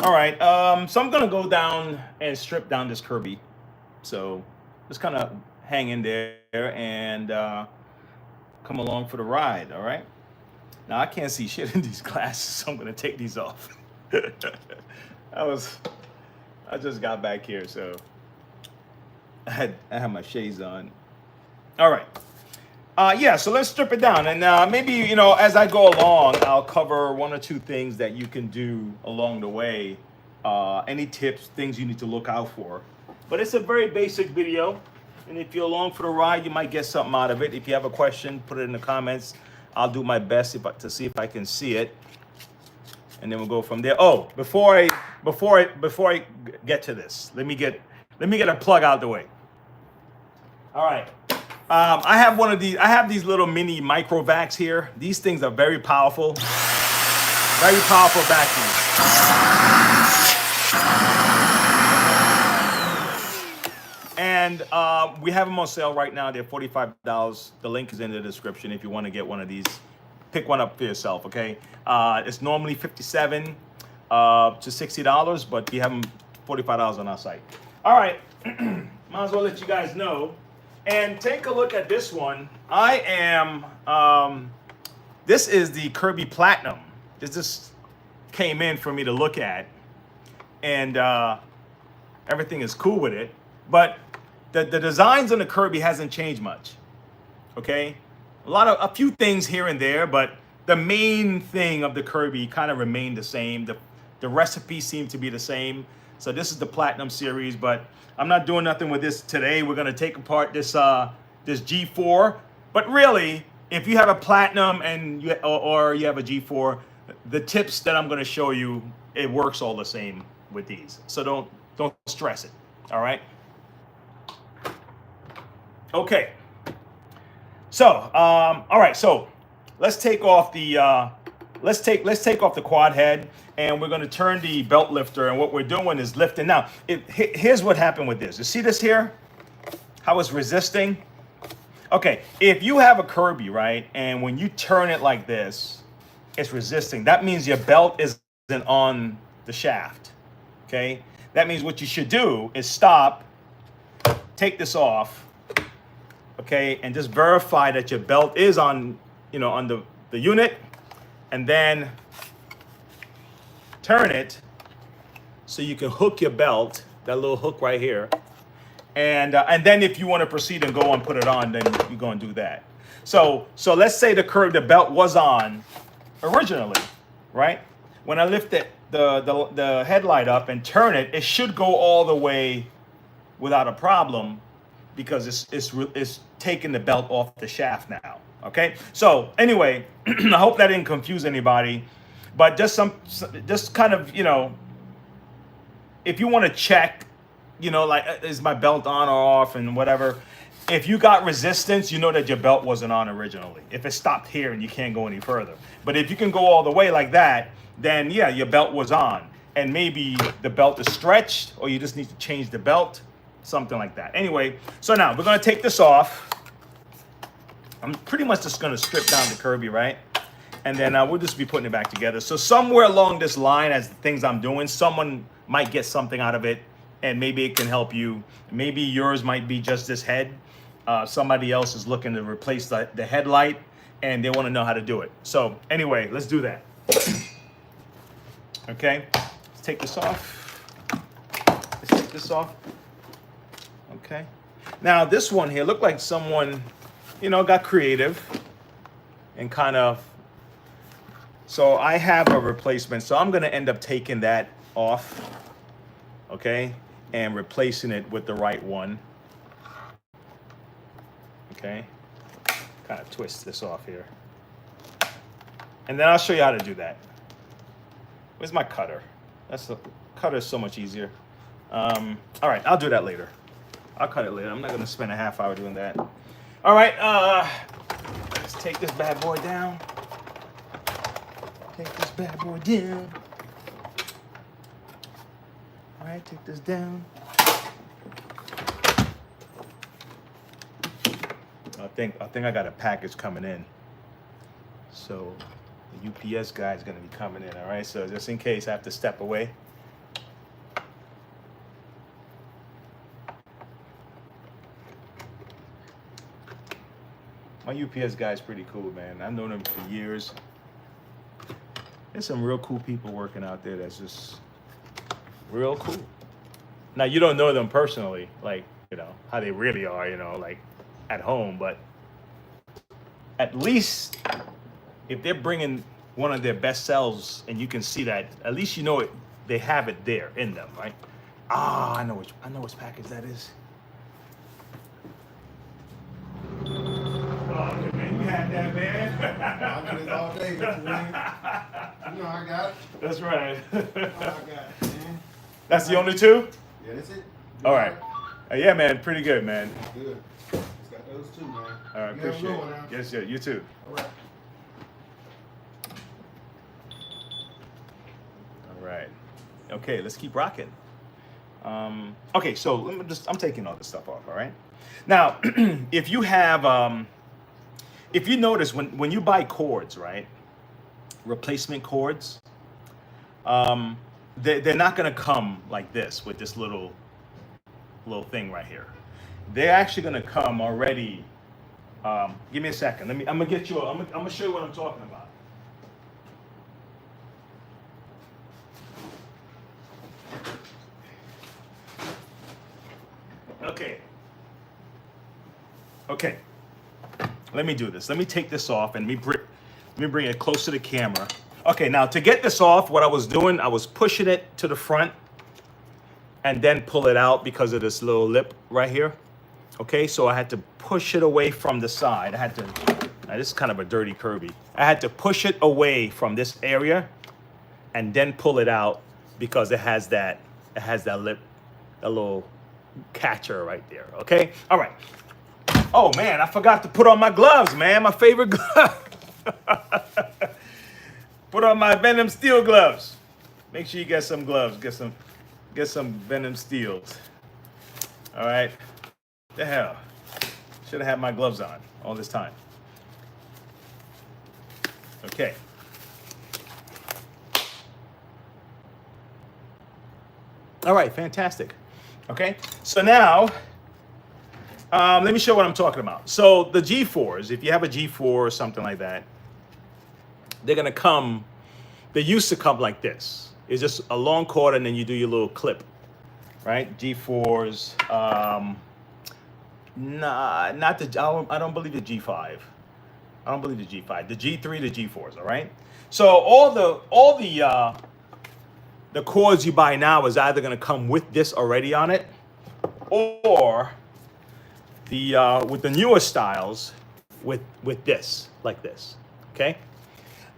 All right, so I'm gonna go down and strip down this Kirby. So just kind of hang in there and come along for the ride. All right. Now I can't see shit in these glasses, so I'm gonna take these off. I was, I just got back here, so I had my shades on. All right. Yeah, so let's strip it down. And maybe, as I go along, I'll cover one or two things that you can do along the way. Any tips, things you need to look out for. But it's a very basic video. And if you're along for the ride, you might get something out of it. If you have a question, put it in the comments. I'll do my best to see if I can see it. And then we'll go from there. Oh, before I get to this, let me get a plug out the way. All right. I have one of these. I have these little mini Monroevacs here. These things are very powerful vacuums. And we have them on sale right now. They're $45. The link is in the description if you want to get one of these. Pick one up for yourself, okay? It's normally $57 to $60, but we have them $45 on our site. All right, might as well let you guys know. And take a look at this one. I am, this is the Kirby Platinum. This just came in for me to look at. And everything is cool with it. But the designs on the Kirby hasn't changed much, okay? A few things here and there, but the main thing of the Kirby kind of remained the same. The recipes seem to be the same. So this is the Platinum series, but I'm not doing nothing with this today. We're gonna take apart this G4. But really, if you have a Platinum and or you have a G4, the tips that I'm gonna show you, it works all the same with these. So don't stress it. All right. Okay. So, all right. So let's take off the let's take off the quad head, and we're going to turn the belt lifter. And what we're doing is lifting. Now, here's what happened with this. You see this here? How it's resisting? Okay. If you have a Kirby, right, and when you turn it like this, it's resisting. That means your belt isn't on the shaft. Okay. That means what you should do is stop, take this off. Okay, and just verify that your belt is on, on the unit, and then turn it so you can hook your belt, that little hook right here, and then if you want to proceed and go and put it on, then you're going to do that. So let's say the belt was on originally, right? When I lift the headlight up and turn it, it should go all the way without a problem, because it's taking the belt off the shaft now. Okay. So anyway, I hope that didn't confuse anybody, but just kind of, if you want to check, like, is my belt on or off and whatever. If you got resistance, you know that your belt wasn't on originally. If it stopped here and you can't go any further. But if you can go all the way like that, then yeah, your belt was on. And maybe the belt is stretched, or you just need to change the belt. Something like that. Anyway, so now we're going to take this off. I'm pretty much just going to strip down the Kirby, right? And then we'll just be putting it back together. So somewhere along this line, as the things I'm doing, someone might get something out of it, and maybe it can help you. Maybe yours might be just this head. Somebody else is looking to replace the headlight, and they want to know how to do it. So anyway, let's do that. Okay, let's take this off. Okay. Now this one here looked like someone, got creative and kind of. So I have a replacement. So I'm going to end up taking that off. Okay. And replacing it with the right one. Okay. Kind of twist this off here. And then I'll show you how to do that. Where's my cutter? The cutter is so much easier. All right. I'll do that later. I'll cut it later. I'm not going to spend a half hour doing that. All right. Let's take this bad boy down. All right. Take this down. I think I got a package coming in. So the UPS guy is going to be coming in. All right. So just in case I have to step away. My UPS guy's pretty cool, man. I've known him for years. There's some real cool people working out there that's just real cool. Now, you don't know them personally, like, you know, how they really are, you know, like at home, but at least if they're bringing one of their best selves and you can see that, at least you know it, they have it there in them, right? Ah, I know which package that is. Oh, man, you had that, man. I do this all day, Mr. Williams. You know I got it. That's right. Oh, I got it, man. That's the only two? Yeah, that's it. All right. Yeah, man, pretty good, man. Good. Just got those two, man. All right, You appreciate have a it. good one, huh? Yes, yeah, you too. All right. All right. Okay, let's keep rocking. Okay, so I'm taking all this stuff off, all right? Now, if you have, if you notice when you buy cords, right, replacement cords, they're not gonna come like this with this little thing right here. They're actually gonna come already. Give me a second. I'm gonna get you. I'm gonna show you what I'm talking about. Okay. Okay. Let me do this. Let me take this off and let me bring it close to the camera. Okay, now to get this off, what I was doing, I was pushing it to the front and then pull it out because of this little lip right here. Okay, so I had to push it away from the side. I had to, now this is kind of a dirty Kirby. I had to push it away from this area and then pull it out because it has that lip, a little catcher right there. Okay, all right. Oh man, I forgot to put on my gloves, man. My favorite gloves. Put on my Venom Steel gloves. Make sure you get some gloves. Get some Venom Steels. All right. The hell. Should have had my gloves on all this time. Okay. All right, fantastic. Okay, so now let me show what I'm talking about. So the G4s, if you have a G4 or something like that, they're gonna come, they used to come like this. It's just a long cord and then you do your little clip, right? G4s, nah, not the, I don't believe the G5. I don't believe the G5, the G3, the G4s, all right? So all the cords you buy now is either gonna come with this already on it, or the with the newer styles with this, like this, okay?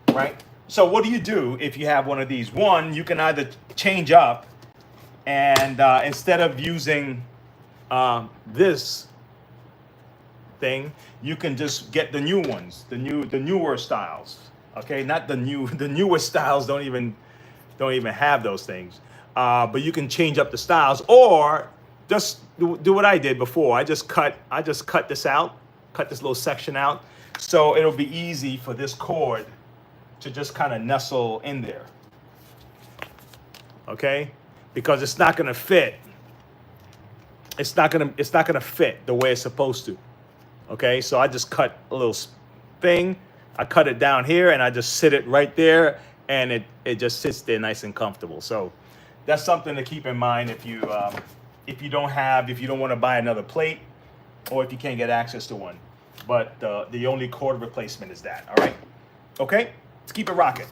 Right? So what do you do if you have one of these? One, you can either change up and instead of using this thing, you can just get the new ones, the newer styles. Okay, not the newer styles don't even have those things. But you can change up the styles, or just do what I did before. I just cut this out, cut this little section out, so it'll be easy for this cord to just kind of nestle in there. Okay, because it's not gonna fit. It's not gonna fit the way it's supposed to. Okay, so I just cut a little thing. I cut it down here and I just sit it right there, and it just sits there nice and comfortable. So that's something to keep in mind if you don't want to buy another plate, or if you can't get access to one. But the only cord replacement is that. All right. Okay. Let's keep it rocking.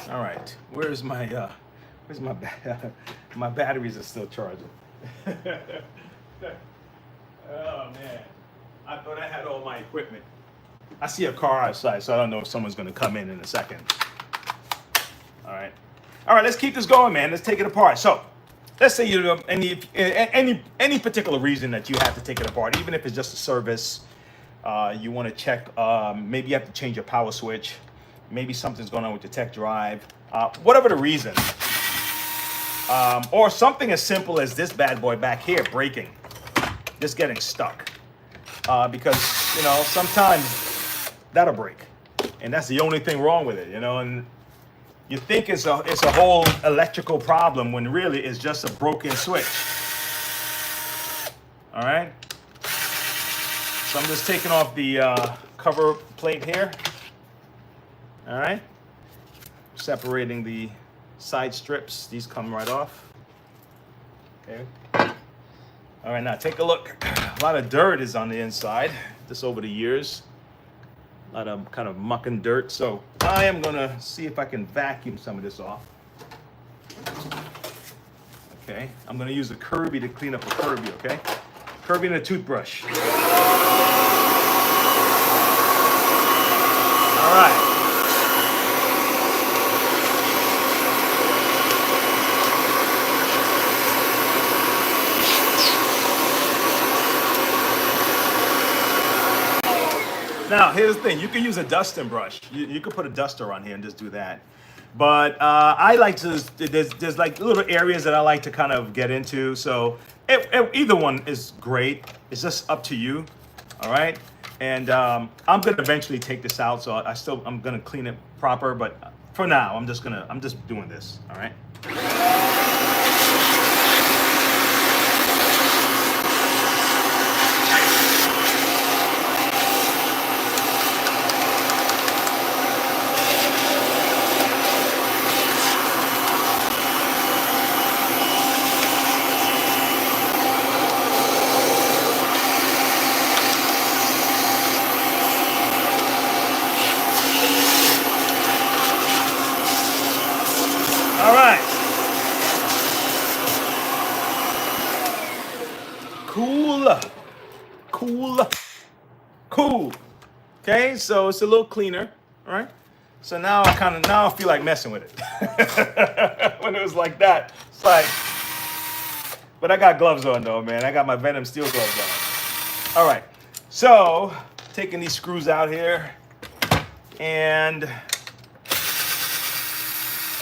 All right. Where's my my batteries are still charging. Oh man, I thought I had all my equipment. I see a car outside, so I don't know if someone's going to come in a second. All right, let's keep this going, man. Let's take it apart. So, let's say you have any particular reason that you have to take it apart, even if it's just a service. You want to check, maybe you have to change your power switch. Maybe something's going on with your tech drive. Whatever the reason. Or something as simple as this bad boy back here breaking. Just getting stuck. Because, sometimes that'll break. And that's the only thing wrong with it, and you think it's a whole electrical problem when really it's just a broken switch. All right? So I'm just taking off the cover plate here. All right. Separating the side strips. These come right off. Okay. All right, now take a look. A lot of dirt is on the inside, just over the years. A lot of kind of muck and dirt. So I am gonna see if I can vacuum some of this off. Okay, I'm gonna use a Kirby to clean up a Kirby, okay? Kirby and a toothbrush. All right. Now, here's the thing. You can use a dusting brush. You could put a duster on here and just do that. But I like to, there's like little areas that I like to kind of get into. So either one is great. It's just up to you. All right. And I'm going to eventually take this out. So I'm going to clean it proper. But for now, I'm just doing this. All right. All right. Cool. Okay, so it's a little cleaner, all right? So now I feel like messing with it. When it was like that, it's like, but I got gloves on though, man. I got my Venom steel gloves on. All right, so taking these screws out here, and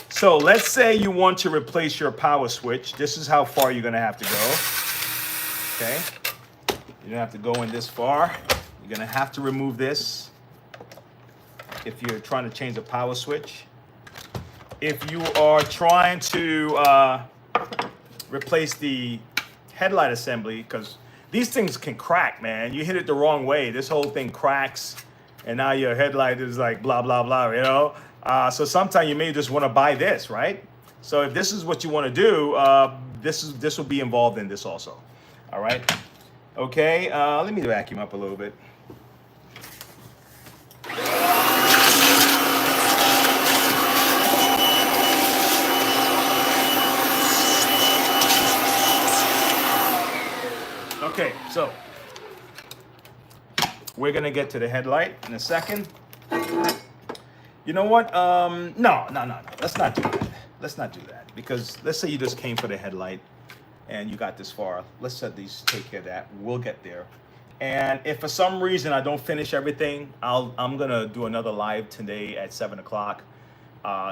so let's say you want to replace your power switch. This is how far you're gonna have to go, okay? You don't have to go in this far. You're gonna have to remove this if you're trying to change the power switch. If you are trying to replace the headlight assembly, because these things can crack, man. You hit it the wrong way, this whole thing cracks, and now your headlight is like blah, blah, blah, you know? So sometimes you may just want to buy this, right? So if this is what you want to do, this will be involved in this also. All right. Okay. Let me vacuum up a little bit. Okay, so we're gonna get to the headlight in a second. You know what? No. Let's not do that. Let's not do that, because let's say you just came for the headlight and you got this far. Let's at least take care of that. We'll get there. And if for some reason I don't finish everything, I'm gonna do another live today at 7 o'clock.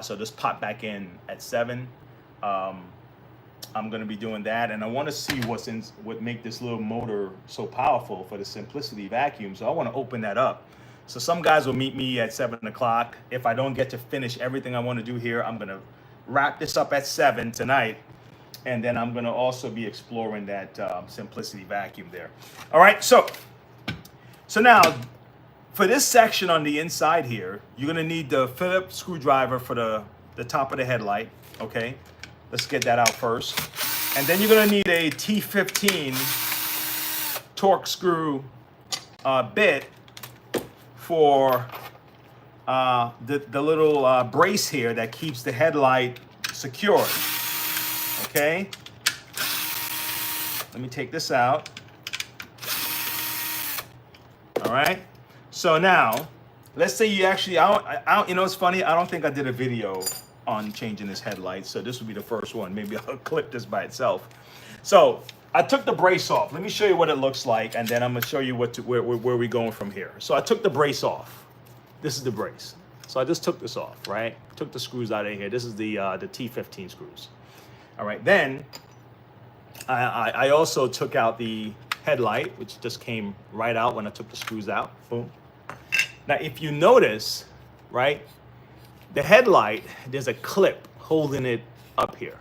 So just pop back in at 7. I'm gonna be doing that, and I want to see what make this little motor so powerful for the Simplicity vacuum. So I want to open that up. So some guys will meet me at 7 o'clock. If I don't get to finish everything I want to do here, I'm gonna wrap this up at 7 tonight, and then I'm gonna also be exploring that Simplicity vacuum there. All right, so now for this section on the inside here, you're gonna need the Phillips screwdriver for the top of the headlight. Okay. Let's get that out first. And then you're gonna need a T15 torque screw bit for the little brace here that keeps the headlight secured. Okay? Let me take this out. All right? So now, let's say you actually, you know, it's funny, I don't think I did a video on changing this headlight, so this will be the first one. Maybe I'll clip this by itself. So I took the brace off. Let me show you what it looks like, and then I'm gonna show you where we're going from here. So I took the brace off. This is the brace. So I just took this off, right? Took the screws out of here. This is the T15 screws. All right, then I also took out the headlight, which just came right out when I took the screws out. Boom. Now, if you notice, right, the headlight, there's a clip holding it up here,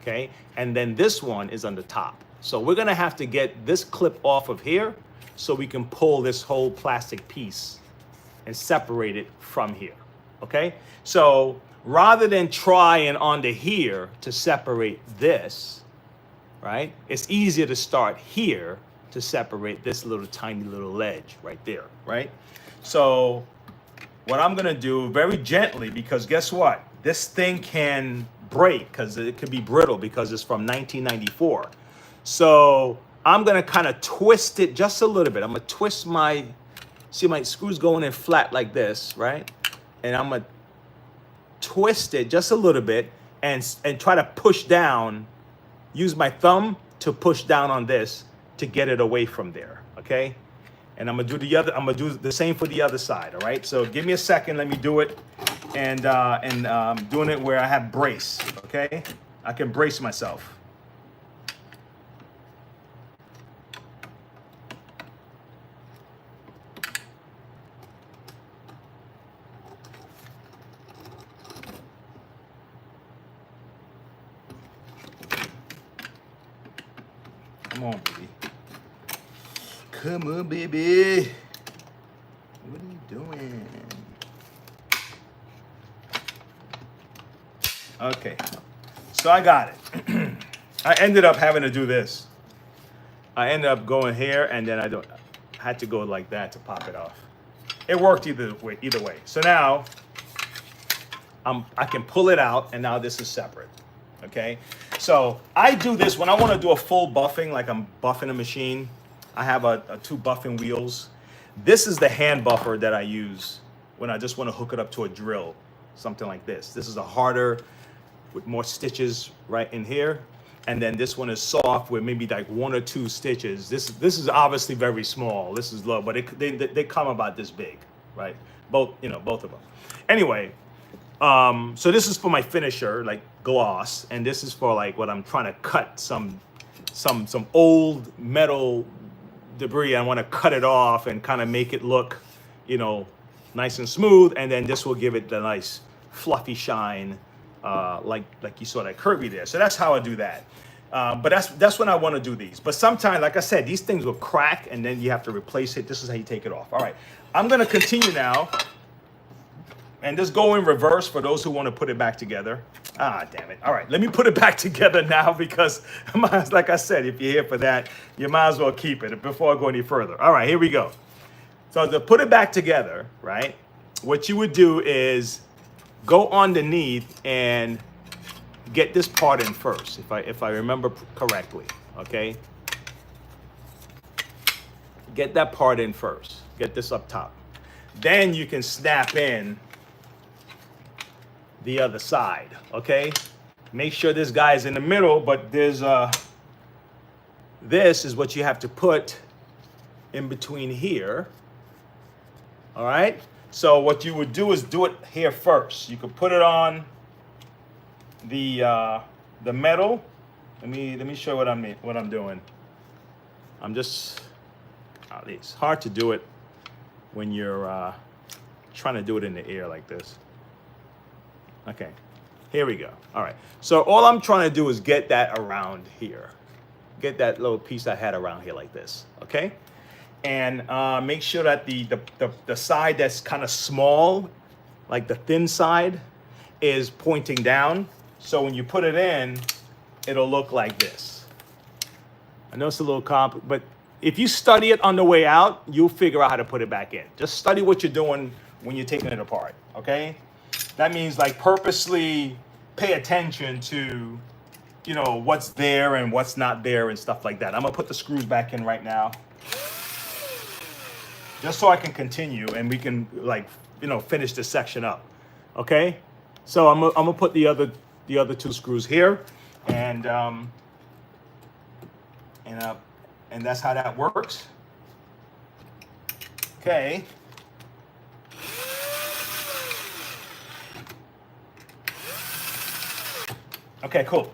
okay? And then this one is on the top. So we're gonna have to get this clip off of here so we can pull this whole plastic piece and separate it from here, okay? So rather than trying onto here to separate this, right? It's easier to start here to separate this little tiny little ledge right there, right? So what I'm gonna do very gently, because guess what? This thing can break because it could be brittle because it's from 1994. So I'm gonna kind of twist it just a little bit. I'm gonna twist my, see my screws going in flat like this, right? And I'm gonna twist it just a little bit and try to push down, use my thumb to push down on this to get it away from there, okay? And I'm gonna do the same for the other side, all right? So give me a second, let me do it. And doing it where I have brace, okay? I can brace myself. Come on, baby. Come on, baby. What are you doing? Okay, so I got it. I ended up having to do this. I ended up going here, and then I had to go like that to pop it off. It worked either way. So now I can pull it out, and now this is separate. Okay, so I do this when I want to do a full buffing, like I'm buffing a machine. I have a 2 buffing wheels. This is the hand buffer that I use when I just want to hook it up to a drill, something like this. This is a harder, with more stitches right in here, and then this one is soft with maybe like 1 or 2 stitches. This is obviously very small. This is low, but they come about this big, right? Both of them. Anyway, so this is for my finisher, like gloss, and this is for like what I'm trying to cut some old metal debris. I want to cut it off and kind of make it look, nice and smooth, and then this will give it the nice fluffy shine, like you saw that Kirby there. So that's how I do that. But that's when I want to do these. But sometimes, like I said, these things will crack, and then you have to replace it. This is how you take it off. All right, I'm gonna continue now, and just go in reverse for those who want to put it back together. Ah, damn it. All right, let me put it back together now, because like I said, if you're here for that, you might as well keep it before I go any further. All right, here we go. So to put it back together, right, what you would do is go underneath and get this part in first, if I remember correctly, okay? Get that part in first. Get this up top. Then you can snap in the other side, okay? Make sure this guy is in the middle, but there's this is what you have to put in between here, all right? So what you would do is do it here first. You could put it on the metal. Let me show what I'm doing. It's hard to do it when you're trying to do it in the air like this. Okay, here we go. All right, so all I'm trying to do is get that around here. Get that little piece I had around here like this, okay? And make sure that the side that's kind of small, like the thin side, is pointing down. So when you put it in, it'll look like this. I know it's a little complicated, but if you study it on the way out, you'll figure out how to put it back in. Just study what you're doing when you're taking it apart, okay? That means like purposely pay attention to, what's there and what's not there and stuff like that. I'm gonna put the screws back in right now, just so I can continue and we can finish this section up, okay? So I'm gonna put the other 2 screws here, and that's how that works. Okay. Okay, cool.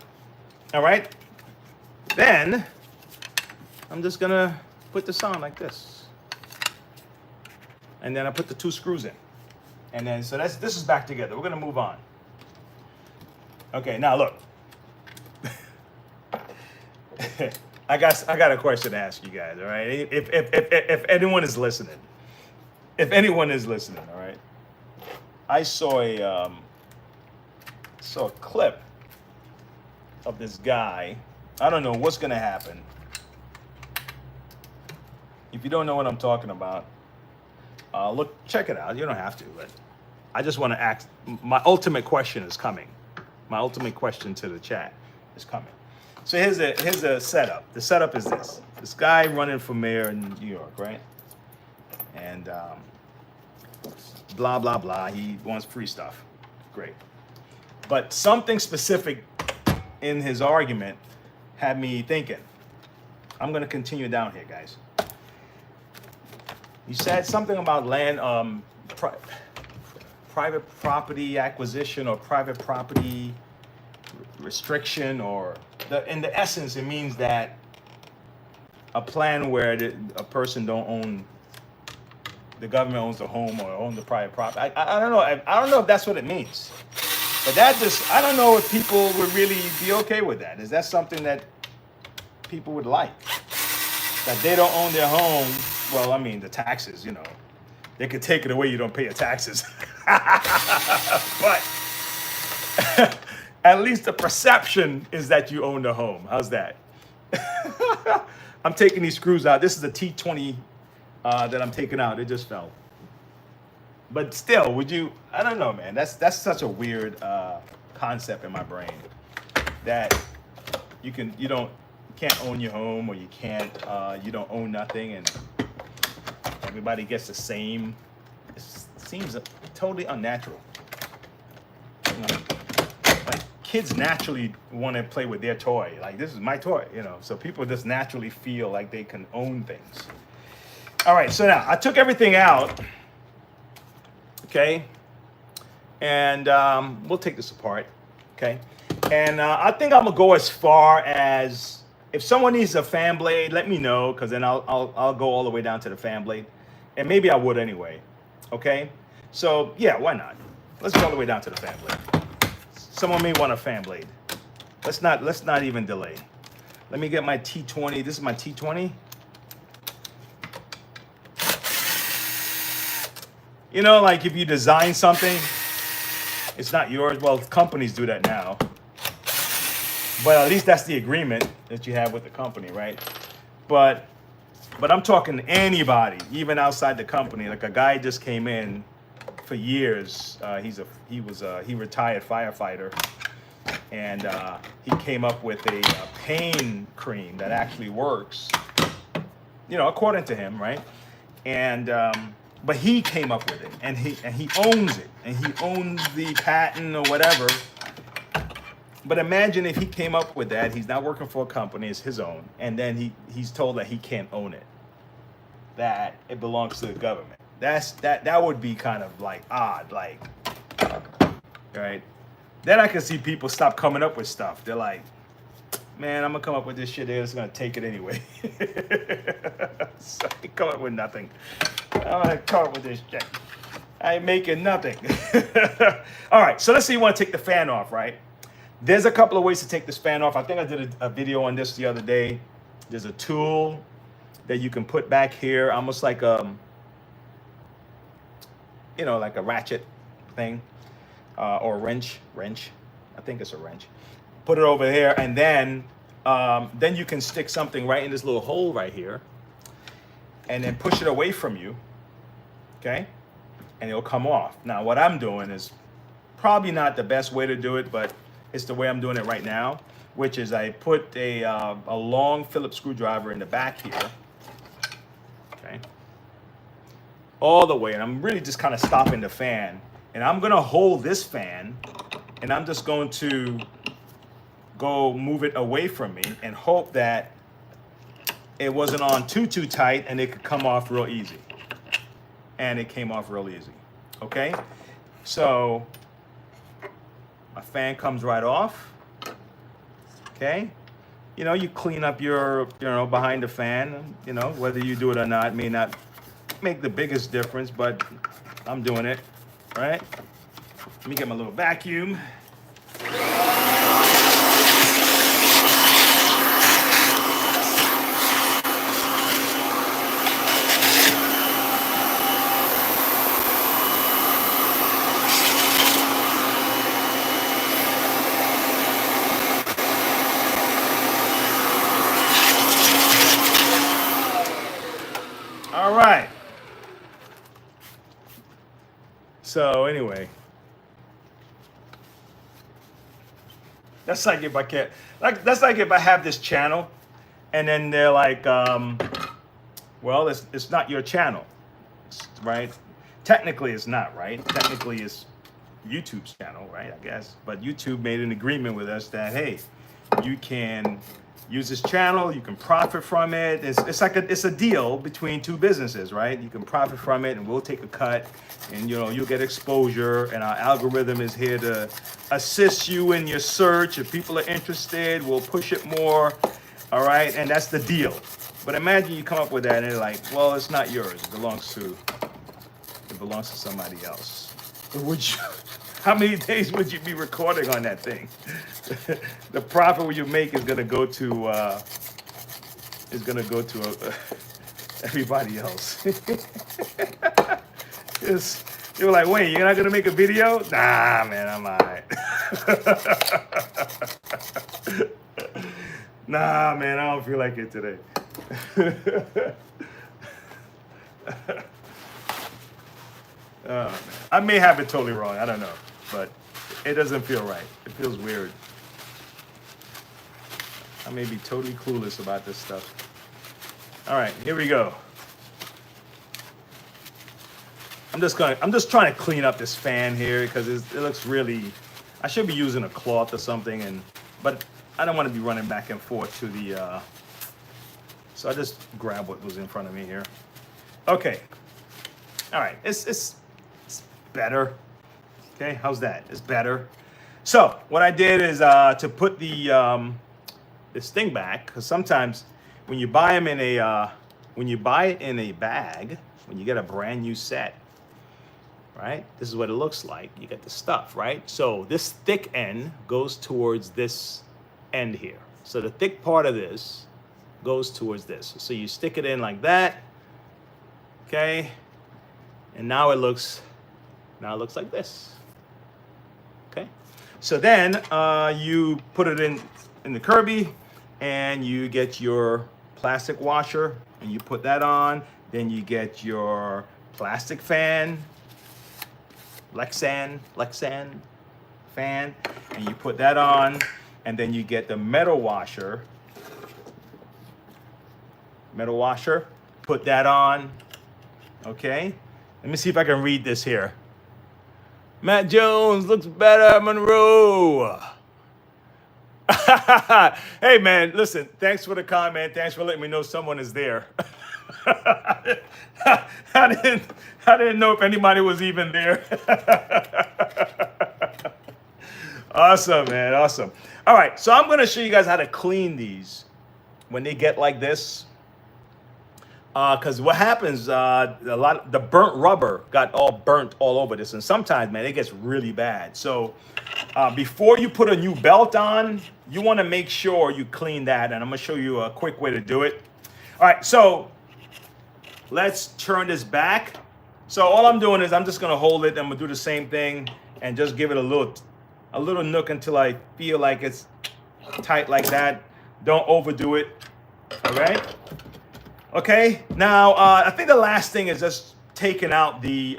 All right. Then I'm just gonna put this on like this, and then I put the 2 screws in, and then so this is back together. We're gonna move on. Okay, now look. I got a question to ask you guys. All right, if anyone is listening, all right, I saw a clip of this guy. I don't know what's gonna happen. If you don't know what I'm talking about, look, check it out. You don't have to, but I just want to ask. My ultimate question is coming. My ultimate question to the chat is coming. So here's a setup. The setup is this. This guy running for mayor in New York, right? And blah, blah, blah. He wants free stuff. Great. But something specific in his argument had me thinking. I'm going to continue down here, guys. He said something about land, private property acquisition or private property restriction, or in the essence, it means that a plan where a person don't own, the government owns the home or own the private property. I don't know. I don't know if that's what it means. But I don't know if people would really be okay with that. Is that something that people would like? That they don't own their home. Well, I mean, the taxes, they could take it away. You don't pay your taxes. But at least the perception is that you own the home. How's that? I'm taking these screws out. This is a T20 that I'm taking out. It just fell. But still, would you? I don't know, man. That's such a weird concept in my brain that you can't own your home, or you don't own nothing, and everybody gets the same. It seems totally unnatural. Like kids naturally want to play with their toy. Like, this is my toy, So people just naturally feel like they can own things. All right, so now I took everything out. Okay, and we'll take this apart. Okay, and I think I'm gonna go as far as, if someone needs a fan blade, let me know, because then I'll go all the way down to the fan blade, and maybe I would anyway. Okay, so yeah, why not? Let's go all the way down to the fan blade. Someone may want a fan blade. Let's not even delay. Let me get my T20. This is my T20. Like if you design something, it's not yours. Well, companies do that now. But at least that's the agreement that you have with the company, right? But I'm talking anybody, even outside the company. Like a guy just came in for years. He retired firefighter, and he came up with a pain cream that actually works. According to him, right? And but he came up with it, and he owns it, and he owns the patent or whatever. But imagine if he came up with that. He's not working for a company; it's his own, and then he's told that he can't own it, that it belongs to the government. That would be kind of like odd, like, right? Then I can see people stop coming up with stuff. They're like, man, I'm gonna come up with this shit. They're just gonna take it anyway. So I come up with nothing. I'm gonna come up with this shit. I ain't making nothing. All right, so let's say you want to take the fan off, right? There's a couple of ways to take this fan off. I think I did a video on this the other day. There's a tool that you can put back here, almost like like a ratchet thing, or a wrench. I think it's a wrench. Put it over here, and then you can stick something right in this little hole right here, and then push it away from you, okay? And it'll come off. Now, what I'm doing is probably not the best way to do it, but it's the way I'm doing it right now, which is I put a long Phillips screwdriver in the back here, okay? All the way, and I'm really just kind of stopping the fan, and I'm gonna hold this fan, and I'm just going to go move it away from me and hope that it wasn't on too tight and it could come off real easy. And it came off real easy. Okay? So my fan comes right off. Okay? You clean up your, behind the fan, whether you do it or not, may not make the biggest difference, but I'm doing it, right? Let me get my little vacuum. So anyway, that's like if I can't, that's like if I have this channel, and then they're like, well, it's not your channel, right? Technically, it's not, right? Technically, it's YouTube's channel, right? I guess, but YouTube made an agreement with us that hey, you can use this channel, you can profit from it. It's like it's a deal between two businesses, right? You can profit from it, and we'll take a cut, and you'll get exposure. And our algorithm is here to assist you in your search. If people are interested, we'll push it more. All right, and that's the deal. But imagine you come up with that, and they're like, well, it's not yours. It belongs to somebody else. Would you? How many days would you be recording on that thing? The profit you make is gonna go to everybody else. You're like, wait, you're not gonna make a video? Nah, man, I'm alright. Nah, man, I don't feel like it today. Oh, man. I may have it totally wrong. I don't know, but it doesn't feel right. It feels weird. I may be totally clueless about this stuff. All right, here we go. I'm just trying to clean up this fan here because it looks really. I should be using a cloth or something, but I don't want to be running back and forth to the. So I just grabbed what was in front of me here. Okay. All right. It's better. Okay, how's that? It's better. So what I did is to put the this thing back, because sometimes when you buy them in a bag, when you get a brand new set, right? This is what it looks like. You get the stuff, right? So this thick end goes towards this end here. So the thick part of this goes towards this. So you stick it in like that. Okay, and now it looks like this. Okay, so then you put it in the Kirby, and you get your plastic washer, and you put that on. Then you get your plastic fan, Lexan fan, and you put that on. And then you get the metal washer, put that on. Okay, let me see if I can read this here. Matt Jones looks better, Monroe. Hey man, listen, thanks for the comment. Thanks for letting me know someone is there. I didn't know if anybody was even there. Awesome, man, awesome. All right, so I'm gonna show you guys how to clean these when they get like this. Because what happens, the burnt rubber got all burnt all over this, and sometimes, man, it gets really bad. So before you put a new belt on, you want to make sure you clean that, and I'm gonna show you a quick way to do it. All right, so let's turn this back. So all I'm doing is I'm just gonna hold it. I'm gonna do the same thing and just give it a little nook until I feel like it's tight like that. Don't overdo it. All right. Okay, now I think the last thing is just taking out the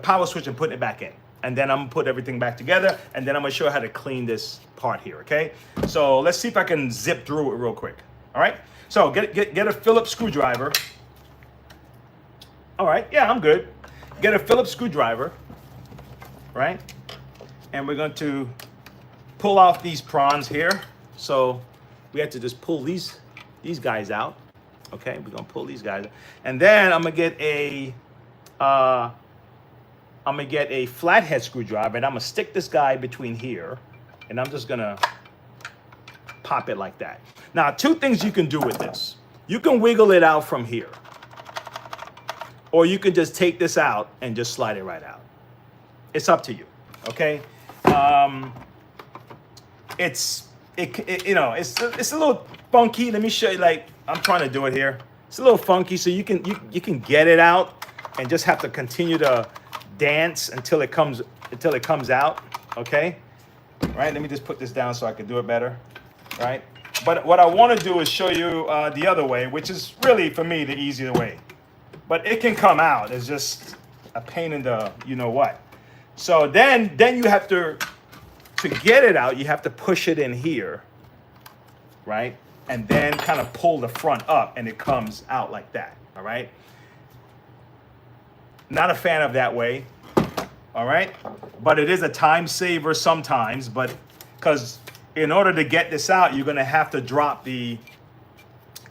power switch and putting it back in. And then I'm gonna put everything back together, and then I'm gonna show you how to clean this part here, okay? So let's see if I can zip through it real quick, all right? So get a Phillips screwdriver. All right, yeah, I'm good. Get a Phillips screwdriver, right? And we're going to pull off these prongs here. So we have to just pull these guys out. Okay, we're gonna pull these guys, and then I'm gonna get a flathead screwdriver, and I'm gonna stick this guy between here, and I'm just gonna pop it like that. Now, two things you can do with this: you can wiggle it out from here, or you can just take this out and just slide it right out. It's up to you. Okay, it's a little funky. Let me show you. Like, I'm trying to do it here. It's a little funky, so you can get it out and just have to continue to dance until it comes out. Okay, right? Let me just put this down so I can do it better. Right? But what I want to do is show you the other way, which is really for me the easier way. But it can come out. It's just a pain in the you know what. So then you have to get it out, you have to push it in here, right? And then kind of pull the front up and it comes out like that, all right? Not a fan of that way, all right? But it is a time saver sometimes, but because in order to get this out, you're gonna have to drop the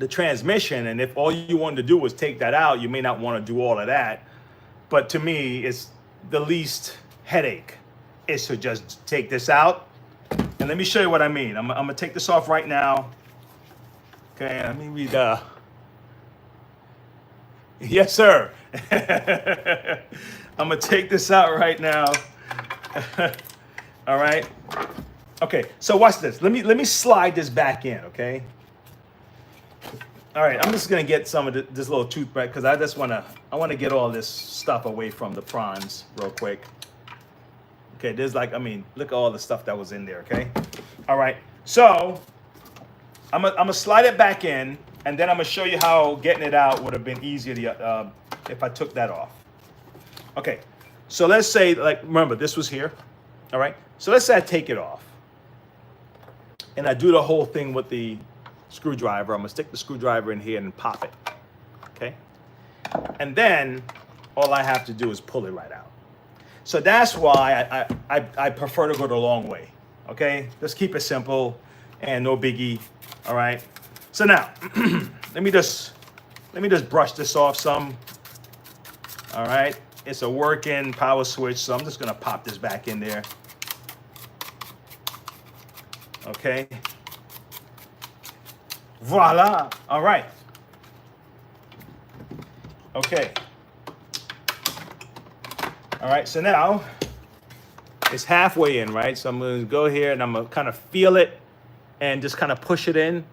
transmission, and if all you wanted to do was take that out, you may not want to do all of that. But to me, it's the least headache is to just take this out. And let me show you what I mean. I'm gonna take this off right now. Okay, let me read. Yes, sir. I'm gonna take this out right now. All right. Okay, so watch this. Let me slide this back in. Okay. All right, I'm just gonna get some of this little toothbrush because I wanna get all this stuff away from the prawns real quick. Okay, there's look at all the stuff that was in there. Okay. All right. So I'm gonna slide it back in, and then I'm gonna show you how getting it out would have been easier if I took that off. Okay. So let's say, remember this was here. All right. So let's say I take it off, and I do the whole thing with the screwdriver. I'm gonna stick the screwdriver in here and pop it. Okay. And then all I have to do is pull it right out. So that's why I prefer to go the long way. Okay. Just keep it simple and no biggie. All right. So now let me just brush this off some. All right. It's a working power switch, so I'm just gonna pop this back in there. Okay. Voila. All right. Okay. All right. So now it's halfway in, right? So I'm going to go here and I'm going to kind of feel it and just kind of push it in.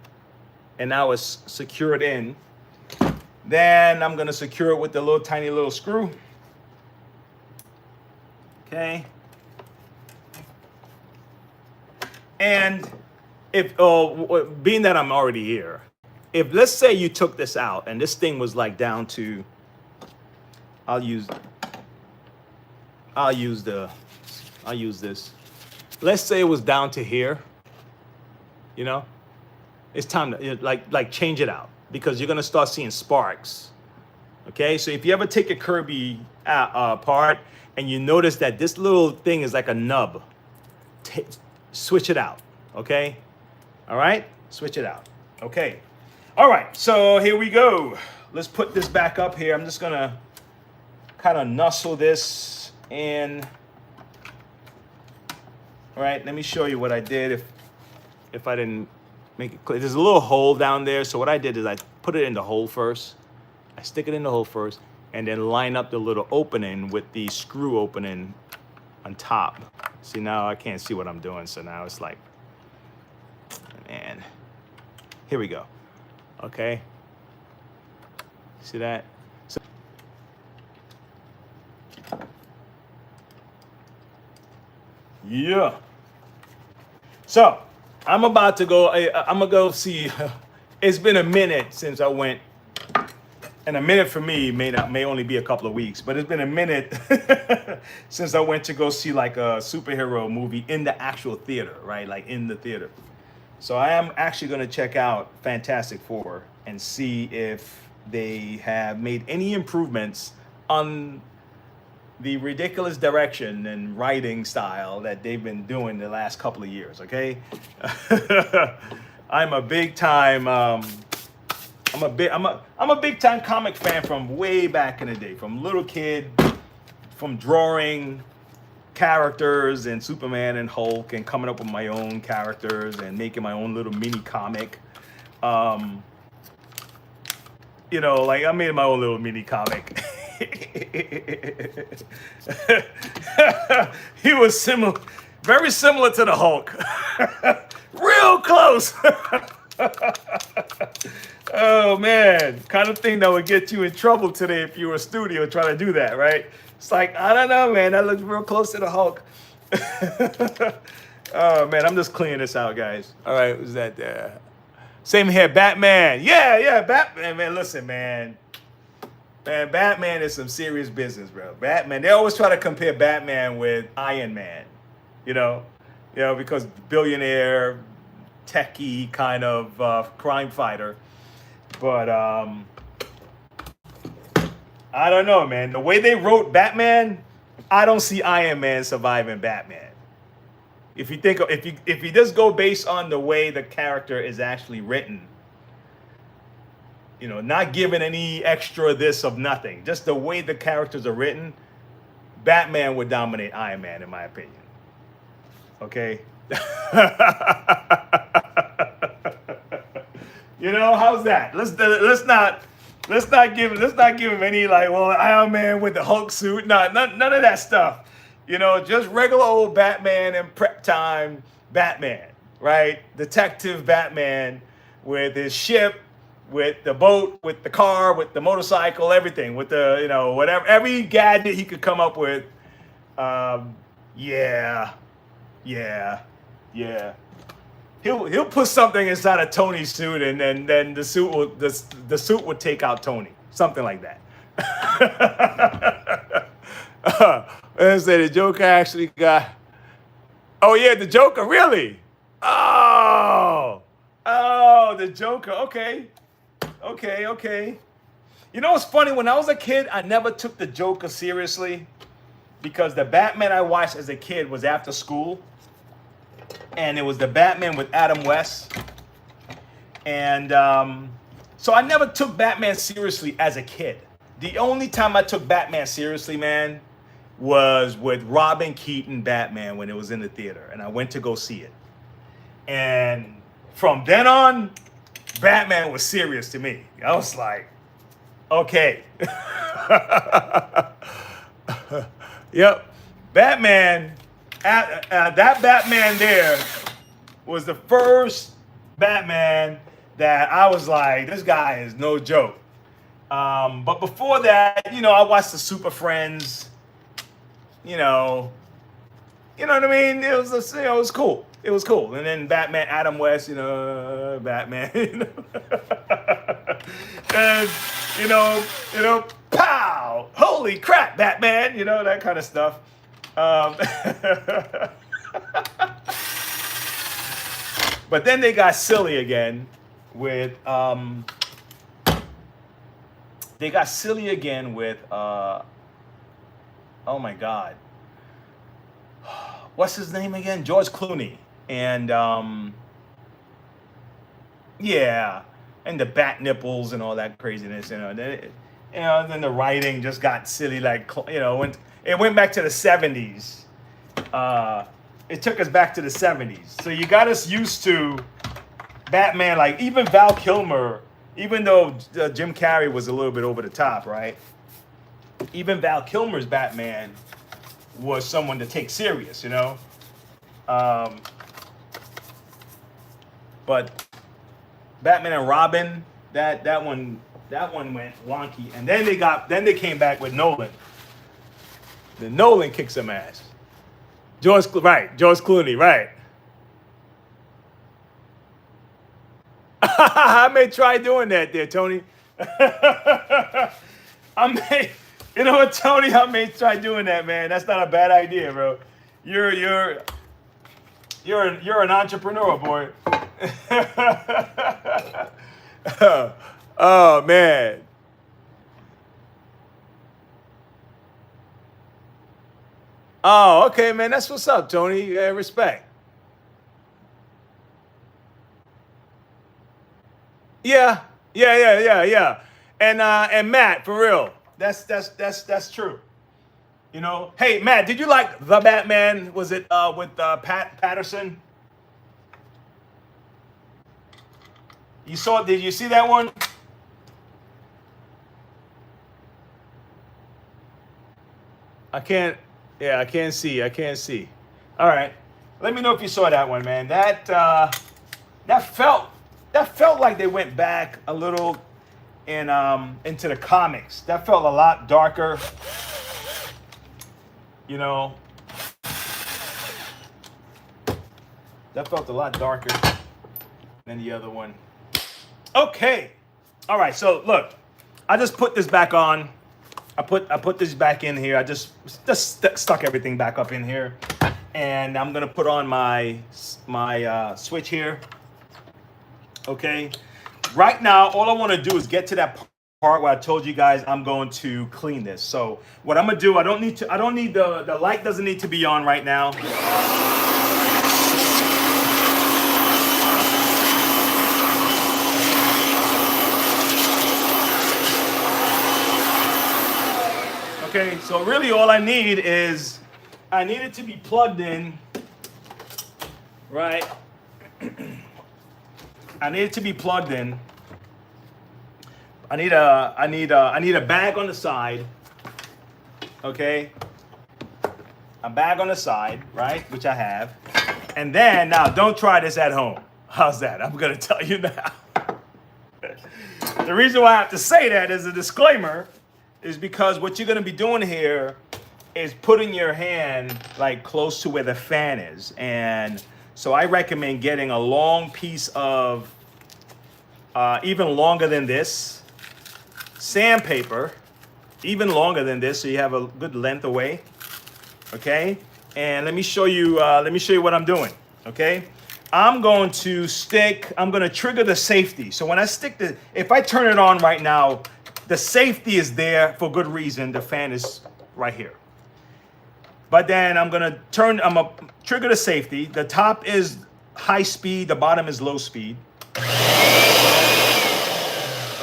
And now it's secured in. Then I'm going to secure it with the little tiny little screw. Okay. And if being that I'm already here, if let's say you took this out and this thing was like down to, I'll use this. Let's say it was down to here. You know, it's time to like change it out because you're gonna start seeing sparks. Okay, so if you ever take a Kirby apart and you notice that this little thing is like a nub, switch it out. Okay. All right, switch it out. Okay. All right, so here we go. Let's put this back up here. I'm just gonna kind of nuzzle this in. All right, let me show you what I did if I didn't make it clear. There's a little hole down there, so what I did is I put it in the hole first. I stick it in the hole first, and then line up the little opening with the screw opening on top. See, now I can't see what I'm doing, so now it's like, man, here we go. Okay, see that? So, yeah. So I'm about to go. I'm gonna go see. It's been a minute since I went, and a minute for me may only be a couple of weeks, but it's been a minute since I went to go see like a superhero movie in the actual theater, right? Like in the theater. So I am actually going to check out Fantastic Four and see if they have made any improvements on the ridiculous direction and writing style that they've been doing the last couple of years. Okay, I'm a big time. I'm a big time comic fan from way back in the day, from little kid, from drawing characters and Superman and Hulk and coming up with my own characters and making my own little mini comic. You know, like I made my own little mini comic. He was very similar to the Hulk. Real close. Oh man, kind of thing that would get you in trouble today if you were a studio trying to do that, right? It's like, I don't know, man, that looks real close to the Hulk. Oh man, I'm just cleaning this out, guys. All right, who's that there? Same here, Batman. Yeah, Batman, man. Listen, man. Man, Batman is some serious business, bro. Batman. They always try to compare Batman with Iron Man. You know, because billionaire, techie kind of crime fighter. But I don't know, man. The way they wrote Batman, I don't see Iron Man surviving Batman. If you just go based on the way the character is actually written, not given any extra this of nothing, just the way the characters are written, Batman would dominate Iron Man in my opinion. Okay. How's that? Let's not give him any like, well, Iron Man with the Hulk suit. None of that stuff. Just regular old Batman and prep time Batman, right? Detective Batman with his ship, with the boat, with the car, with the motorcycle, everything, with the whatever, every gadget he could come up with. Yeah. He'll put something inside of Tony's suit, and then the suit would take out Tony, something like that. And say the Joker actually got. Oh yeah, the Joker, really? Oh, the Joker. Okay. What's funny? When I was a kid, I never took the Joker seriously because the Batman I watched as a kid was after school. And it was the Batman with Adam West. And so I never took Batman seriously as a kid. The only time I took Batman seriously, man, was with Robin Keaton Batman when it was in the theater. And I went to go see it. And from then on, Batman was serious to me. I was like, okay. Yep. Batman... that Batman there was the first Batman that I was like, this guy is no joke. But before that, I watched the Super Friends. You know what I mean? It was cool. It was cool. And then Batman, Adam West, Batman, and pow! Holy crap, Batman! That kind of stuff. But then they got silly again with oh my God, what's his name again? George Clooney. And and the bat nipples and all that craziness, then the writing just got silly, like when it went back to the 70s. It took us back to the 70s. So you got us used to Batman, like even Val Kilmer, even though Jim Carrey was a little bit over the top, right? Even Val Kilmer's Batman was someone to take serious, But Batman and Robin, that one went wonky, and then they came back with Nolan. Then Nolan kicked some ass. George Clooney, right? I may try doing that, there, Tony. Tony? I may try doing that, man. That's not a bad idea, bro. You're an entrepreneur, boy. Oh man. Oh, okay, man. That's what's up, Tony. Respect. Yeah. And Matt, for real. That's true. Hey Matt, did you like The Batman? Was it with Patterson? Did you see that one? I can't see. All right. Let me know if you saw that one, man. That felt like they went back a little into the comics. That felt a lot darker. That felt a lot darker than the other one. Okay. All right. So look, I just put this back on. I put this back in here. I just stuck everything back up in here, and I'm gonna put on my switch here. Okay. Right now, all I want to do is get to that part where I told you guys I'm going to clean this. So what I'm gonna do, I don't need the light doesn't need to be on right now. Okay, so really all I need is, I need it to be plugged in, right? I need it to be plugged in. I need a bag on the side, okay? A bag on the side, right? Which I have. And then, now don't try this at home. How's that? I'm gonna tell you now. The reason why I have to say that as a disclaimer is because what you're gonna be doing here is putting your hand like close to where the fan is. And so I recommend getting a long piece of, even longer than this, sandpaper, even longer than this, so you have a good length away. Okay, and let me show you what I'm doing. Okay, I'm going to trigger the safety. So when I if I turn it on right now, the safety is there for good reason. The fan is right here. But then I'm gonna trigger the safety. The top is high speed, the bottom is low speed.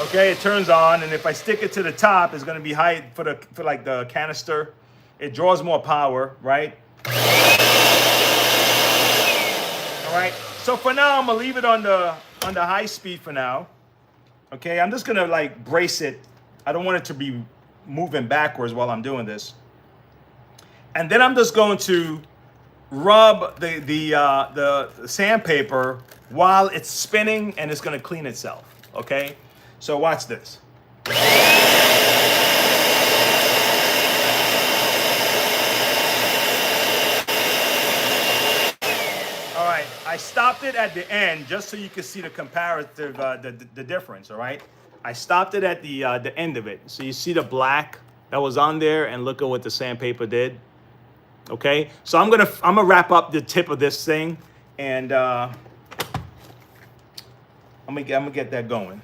Okay, it turns on, and if I stick it to the top, it's gonna be high for like the canister. It draws more power, right? All right. So for now, I'm gonna leave it on the high speed for now. Okay, I'm just gonna like brace it. I don't want it to be moving backwards while I'm doing this. And then I'm just going to rub the sandpaper while it's spinning, and it's gonna clean itself. Okay, so watch this. All right, I stopped it at the end just so you can see the comparative, the difference. All right, I stopped it at the end of it, so you see the black that was on there, and look at what the sandpaper did. Okay, so I'm gonna wrap up the tip of this thing, and I'm gonna get that going.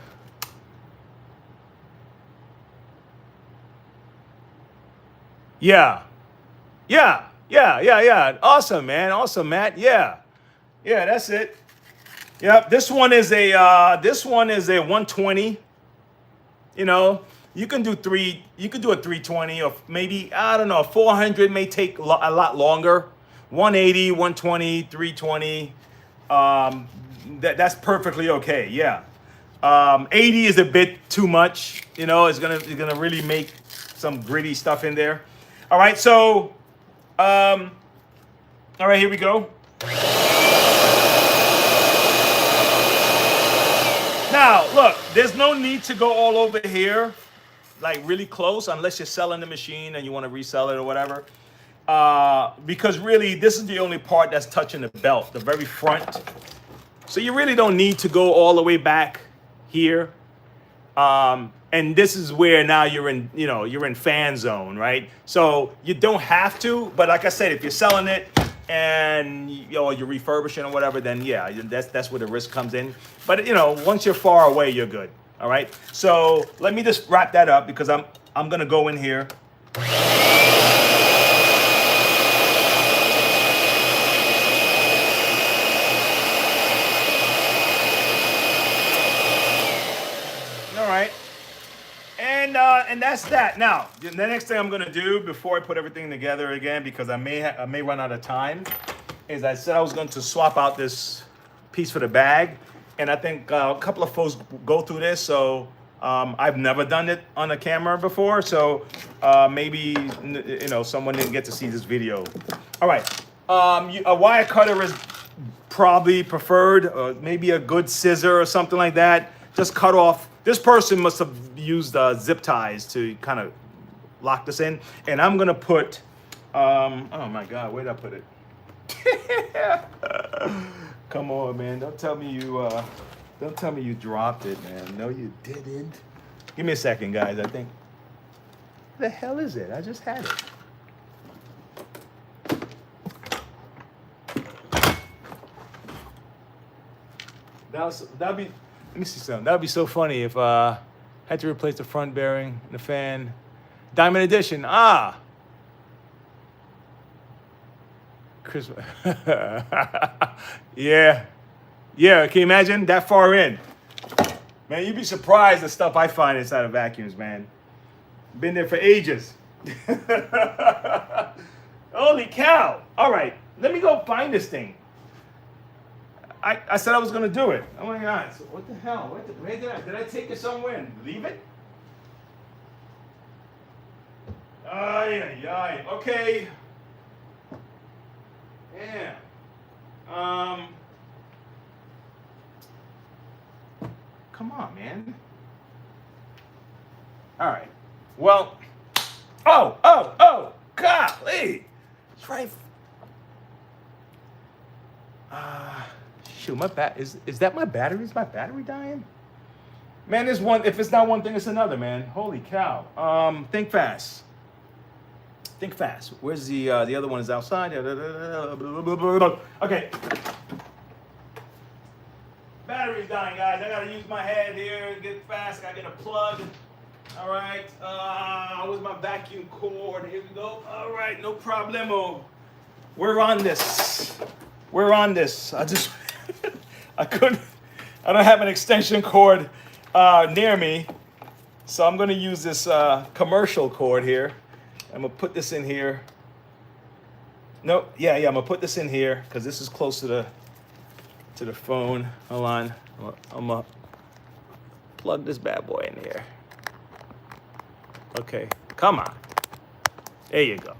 Yeah. Awesome, man. Awesome, Matt. Yeah, that's it. Yep. This one is a 120. You know, you can do a 320, or maybe, I don't know, 400 may take a lot longer. 180, 120, 320. That's perfectly okay. Yeah. 80 is a bit too much. You know, it's gonna really make some gritty stuff in there. All right, so, all right, here we go. Now, look, there's no need to go all over here, like really close, unless you're selling the machine and you want to resell it or whatever. Because really, this is the only part that's touching the belt, the very front. So you really don't need to go all the way back here. And this is where now you're in fan zone, right? So you don't have to, but like I said, if you're selling it and you're refurbishing or whatever, then yeah, that's where the risk comes in. But once you're far away, you're good. All right. So let me just wrap that up, because I'm gonna go in here. And that's that. Now, the next thing I'm gonna do before I put everything together again, because I may run out of time, is I said I was going to swap out this piece for the bag, and I think a couple of folks go through this, so I've never done it on a camera before, so maybe someone didn't get to see this video. All right, a wire cutter is probably preferred, maybe a good scissor or something like that. Just cut off. This person must have used zip ties to kind of lock this in. And I'm gonna put, oh my God, where'd I put it? Come on, man, don't tell me you dropped it, man. No, you didn't. Give me a second, guys. I think. What the hell is it? I just had it. That'd be. Let me see something. That'd be so funny if had to replace the front bearing and the fan. Diamond edition. Ah. Christmas. Yeah. Yeah. Can you imagine that far in? Man, you'd be surprised the stuff I find inside of vacuums, man. Been there for ages. Holy cow. All right. Let me go find this thing. I said I was going to do it. Oh my God. So what the hell? Where did I take it somewhere and leave it? Ay, ay, ay. Okay. Yeah. Come on, man. All right. Well. Oh. Golly. It's right. Shoot, is that my battery? Is my battery dying? Man, there's one. If it's not one thing, it's another, man. Holy cow. Think fast. Think fast. Where's the other one? Is outside. Okay. Battery's dying, guys. I gotta use my head here. Get fast. Gotta get a plug. All right. Where's my vacuum cord? Here we go. All right, no problemo. We're on this. I don't have an extension cord near me, so I'm gonna use this commercial cord here. I'm gonna put this in here. Nope, yeah, I'm gonna put this in here because this is close to the phone. Hold on, I'm gonna plug this bad boy in here. Okay, come on. There you go.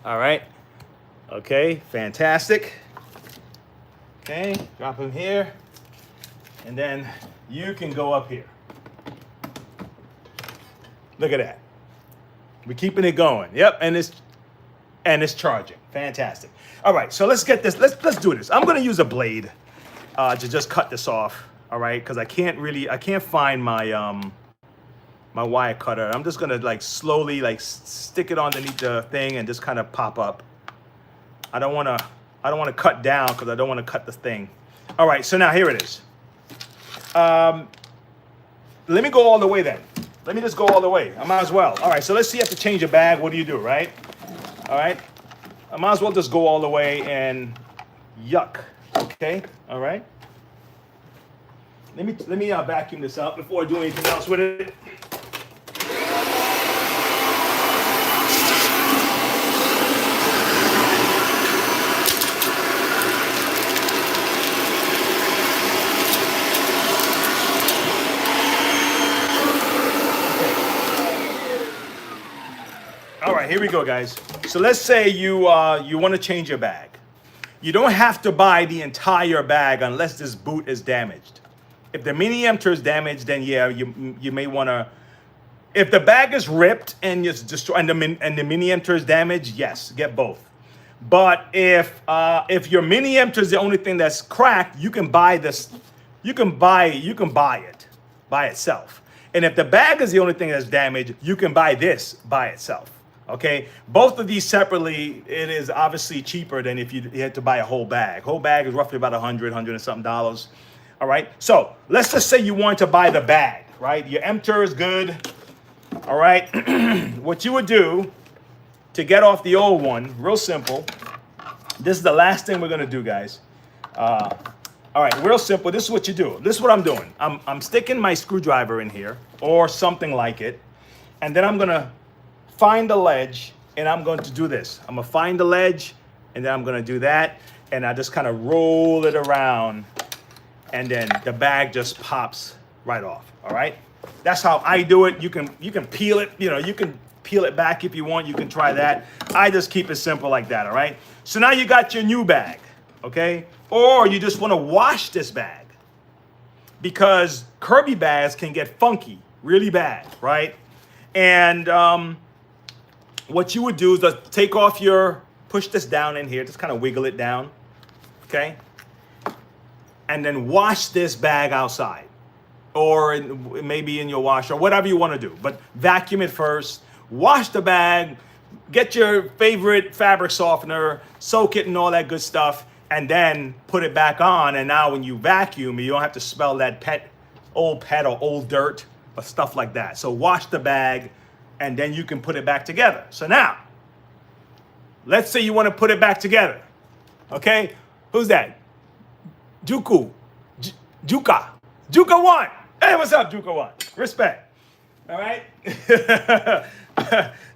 All right. Okay, fantastic. Okay, drop him here. And then you can go up here. Look at that. We're keeping it going. Yep, and it's charging. Fantastic. All right, so let's get this. Let's do this. I'm gonna use a blade to just cut this off. All right, because I can't find my my wire cutter. I'm just gonna like slowly like stick it underneath the thing and just kind of pop up. I don't wanna cut down because I don't want to cut the thing. All right, so now here it is. Let me go all the way then. Let me just go all the way. I might as well. All right, so let's see. You have to change a bag. What do you do, right? All right. I might as well just go all the way and yuck. Okay. All right. Let me vacuum this out before I do anything else with it. All right, here we go, guys. So let's say you want to change your bag. You don't have to buy the entire bag unless this boot is damaged. If the mini emptor is damaged, then yeah, you may want to. If the bag is ripped and it's destroyed and the mini emptor is damaged, yes, get both. But if your mini emptor is the only thing that's cracked, you can buy this. You can buy it by itself. And if the bag is the only thing that's damaged, you can buy this by itself. Okay, both of these separately, it is obviously cheaper than if you had to buy a whole bag. Whole bag is roughly about $100 and something. All right, so let's just say you want to buy the bag, right? Your emptor is good. All right, what you would do to get off the old one, real simple. This is the last thing we're gonna do, guys. All right, real simple. This is what you do. This is what I'm doing. I'm sticking my screwdriver in here or something like it, and then I'm gonna find the ledge, and I'm going to do this. I'm gonna find the ledge, and then I'm gonna do that, and I just kind of roll it around, and then the bag just pops right off. All right, that's how I do it. You can peel it. You can peel it back if you want. You can try that. I just keep it simple like that. All right. So now you got your new bag, okay? Or you just want to wash this bag because Kirby bags can get funky really bad, right? And what you would do is just take off push this down in here, just kind of wiggle it down, okay? And then wash this bag outside. or maybe in your washer, whatever you want to do. But vacuum it first, wash the bag, get your favorite fabric softener, soak it and all that good stuff, and then put it back on. And now when you vacuum, you don't have to smell that old pet or old dirt or stuff like that. So wash the bag, and then you can put it back together. So now, let's say you want to put it back together. Okay? Who's that? Juka 1. Hey, what's up, Juka 1? Respect. All right?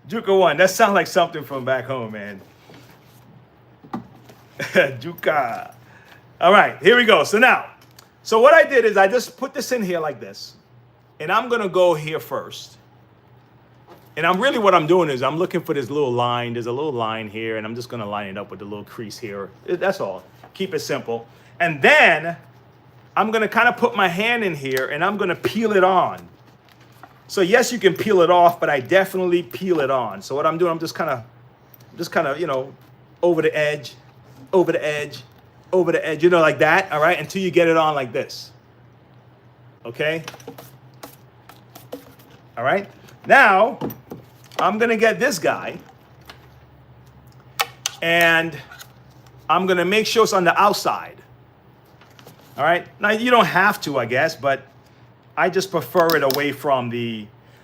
Juka 1. That sounds like something from back home, man. Juka. All right, here we go. So now, so what I did is I just put this in here like this. And I'm going to go here first. And what I'm doing is I'm looking for this little line. There's a little line here, and I'm just going to line it up with the little crease here. That's all. Keep it simple. And then I'm going to kind of put my hand in here, and I'm going to peel it on. So yes, you can peel it off, but I definitely peel it on. So what I'm doing, I'm just kind of, you know, over the edge, over the edge, over the edge, you know, like that. All right, until you get it on like this. Okay. All right. Now, I'm going to get this guy, and I'm going to make sure it's on the outside. All right. Now, you don't have to, I guess, but I just prefer it away from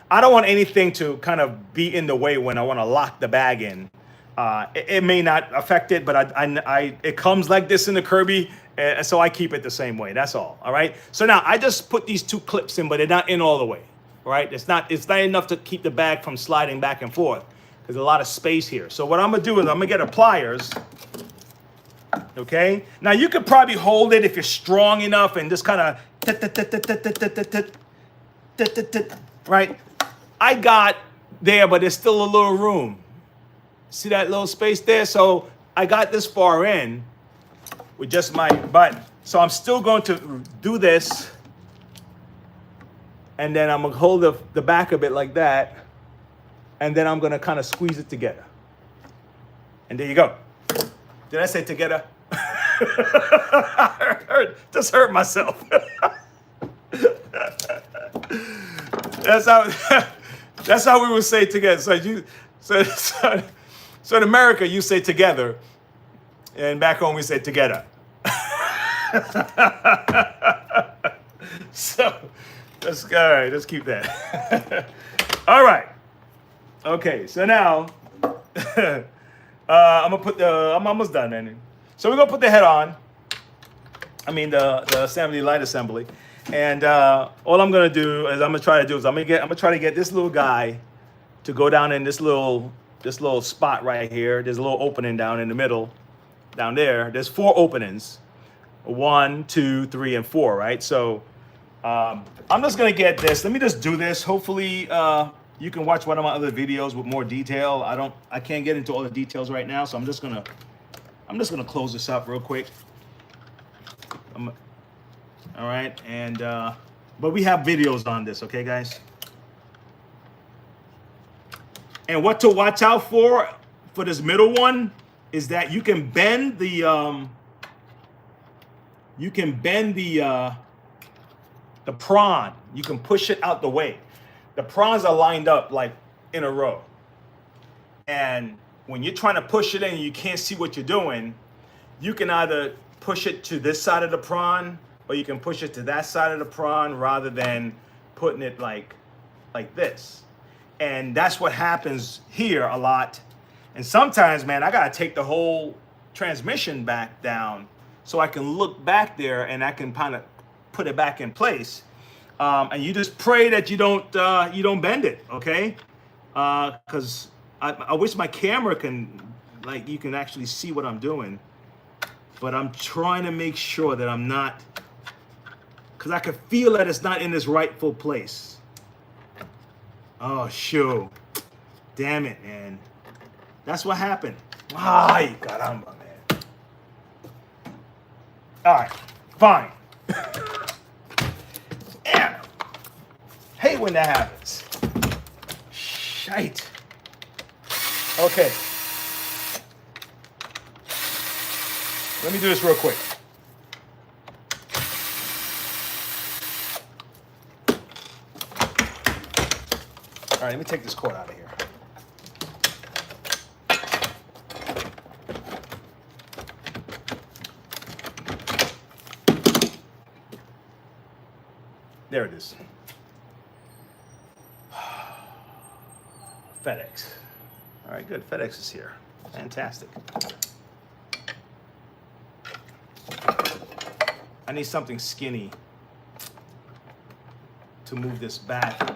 I don't want anything to kind of be in the way when I want to lock the bag in. It may not affect it, but it comes like this in the Kirby, so I keep it the same way. That's all. All right. So now I just put these 2 clips in, but they're not in all the way. All right. It's not enough to keep the bag from sliding back and forth. There's a lot of space here. So what I'm gonna do is I'm gonna get a pliers. Okay. Now you could probably hold it if you're strong enough and just kind of right. I got there, but there's still a little room. See that little space there? So I got this far in with just my butt. So I'm still going to do this. And then I'm going to hold the back of it like that. And then I'm going to kind of squeeze it together. And there you go. Did I say together? Just hurt myself. That's how we would say together. So in America, you say together, and back home we say together. So all right. Let's keep that. All right. Okay. So now I'm almost done, man. So we're gonna put the head on. I mean the assembly, light assembly. And all I'm gonna do is I'm gonna try to get this little guy to go down in this little spot right here. There's a little opening down in the middle, down there. There's 4 openings, 1, 2, 3, and 4. Right. So I'm just gonna get this. Let me just do this. Hopefully you can watch one of my other videos with more detail. I can't get into all the details right now, so I'm just gonna close this up real quick. All right, and but we have videos on this, okay, guys? And what to watch out for this middle one is that you can bend the prawn. You can push it out the way. The prawns are lined up like in a row, and when you're trying to push it in and you can't see what you're doing, you can either push it to this side of the prawn, or you can push it to that side of the prawn rather than putting it like this. And that's what happens here a lot. And sometimes, man, I gotta take the whole transmission back down so I can look back there and I can kind of put it back in place. And you just pray that you don't bend it, okay? Because I wish my camera you can actually see what I'm doing. But I'm trying to make sure that I'm not, because I can feel that it's not in its rightful place. Oh, shoot. Damn it, man. That's what happened. Ay, caramba, man. All right, fine. Damn. Hate when that happens. Shite. Okay. Let me do this real quick. All right, let me take this cord out of here. There it is. FedEx. All right, good. FedEx is here. Fantastic. I need something skinny to move this back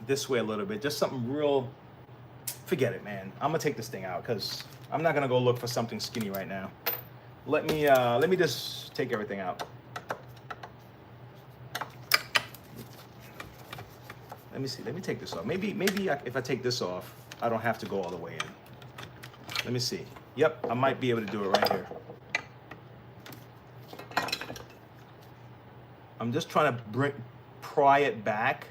this way a little bit. Just something real. Forget it, man. I'm gonna take this thing out because I'm not gonna go look for something skinny right now. Let me just take everything out. Let me see. Let me take this off. Maybe if I take this off, I don't have to go all the way in. Let me see. Yep, I might be able to do it right here. I'm just trying to pry it back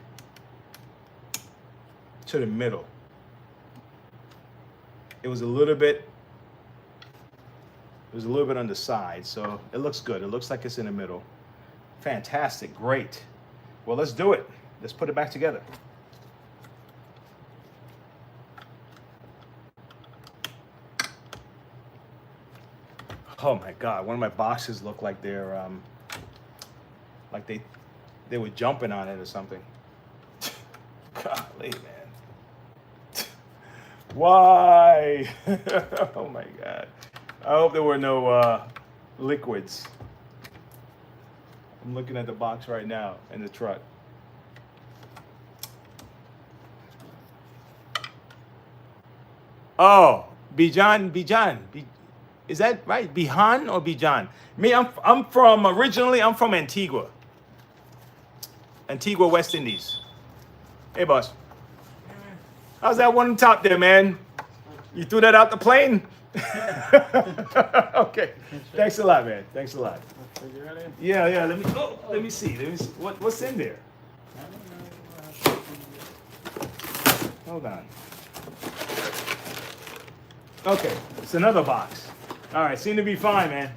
to the middle. It was a little bit on the side, so it looks good. It looks like it's in the middle. Fantastic, great. Well, let's do it. Let's put it back together. Oh my God, one of my boxes look like they're like they were jumping on it or something. Golly, man. Why? Oh my God. I hope there were no liquids. I'm looking at the box right now in the truck. Oh, Bijan. Is that right? Bihan or Bijan? Me, I'm from Antigua. Antigua, West Indies. Hey, boss. How's that one on top there, man? You threw that out the plane? Okay. Thanks a lot, man. Thanks a lot. Yeah. Let me see. What's in there? Hold on. Okay, it's another box. All right, seem to be fine, man.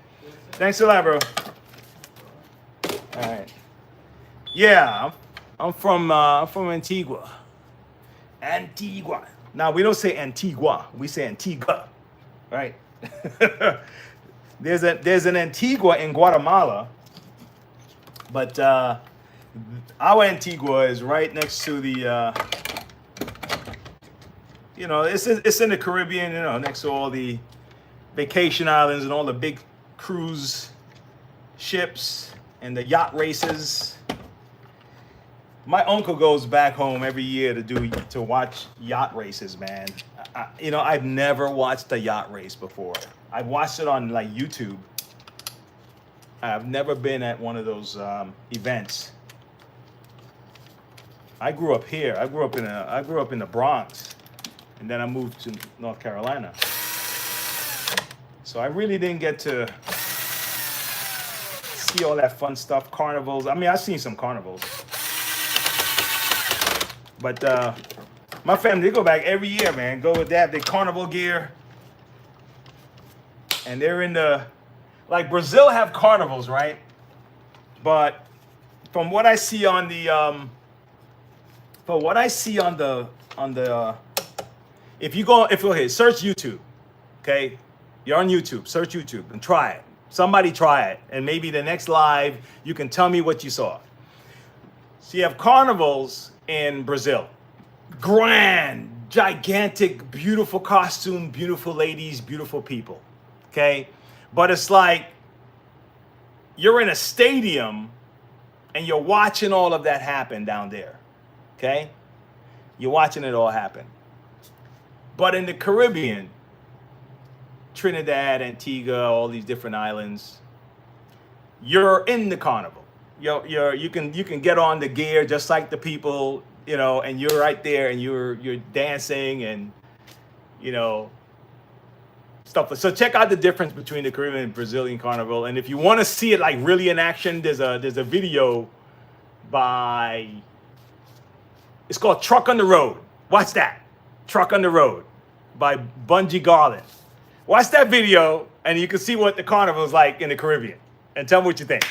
Thanks a lot, bro. All right. Yeah, I'm from Antigua. Antigua. Now we don't say Antigua, we say Antigua, right? There's an Antigua in Guatemala, but our Antigua is right next to the. It's in the Caribbean, next to all the vacation islands and all the big cruise ships and the yacht races. My uncle goes back home every year to watch yacht races, man. I've never watched a yacht race before. I've watched it on like YouTube. I've never been at one of those events. I grew up here. I grew up in the Bronx. And then I moved to North Carolina. So I really didn't get to see all that fun stuff, carnivals. I mean, I've seen some carnivals. But my family, they go back every year, man. They have their carnival gear. And they're in like Brazil have carnivals, right? But from what I see on the, search YouTube, okay? You're on YouTube, search YouTube and try it. Somebody try it. And maybe the next live, you can tell me what you saw. So you have carnivals in Brazil. Grand, gigantic, beautiful costume, beautiful ladies, beautiful people, okay? But it's like you're in a stadium and you're watching all of that happen down there, okay? You're watching it all happen. But in the Caribbean, Trinidad, Antigua, all these different islands, you're in the carnival. You can get on the gear just like the people, and you're right there and you're dancing and stuff. So check out the difference between the Caribbean and Brazilian carnival. And if you want to see it like really in action, there's a video it's called Truck on the Road. Watch that. Truck on the Road by Bungie Garland. Watch that video and you can see what the carnival is like in the Caribbean. And tell me what you think.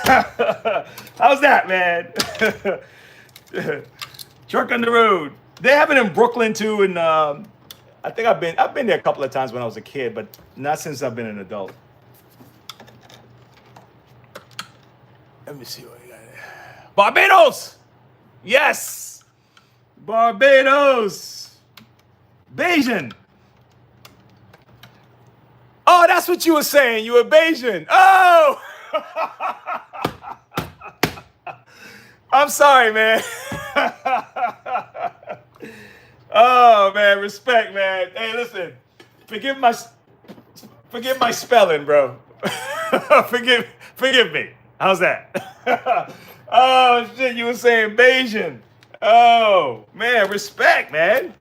How's that, man? Truck on the road. They have it in Brooklyn too, and I think I've been there a couple of times when I was a kid, but not since I've been an adult. Let me see what we got there. Barbados! Yes! Barbados! Bayesian! Oh, that's what you were saying. You were Bayesian. Oh! I'm sorry, man. Oh, man. Respect, man. Hey, listen. Forgive my spelling, bro. Forgive me. How's that? Oh, shit. You were saying Bayesian. Oh, man. Respect, man.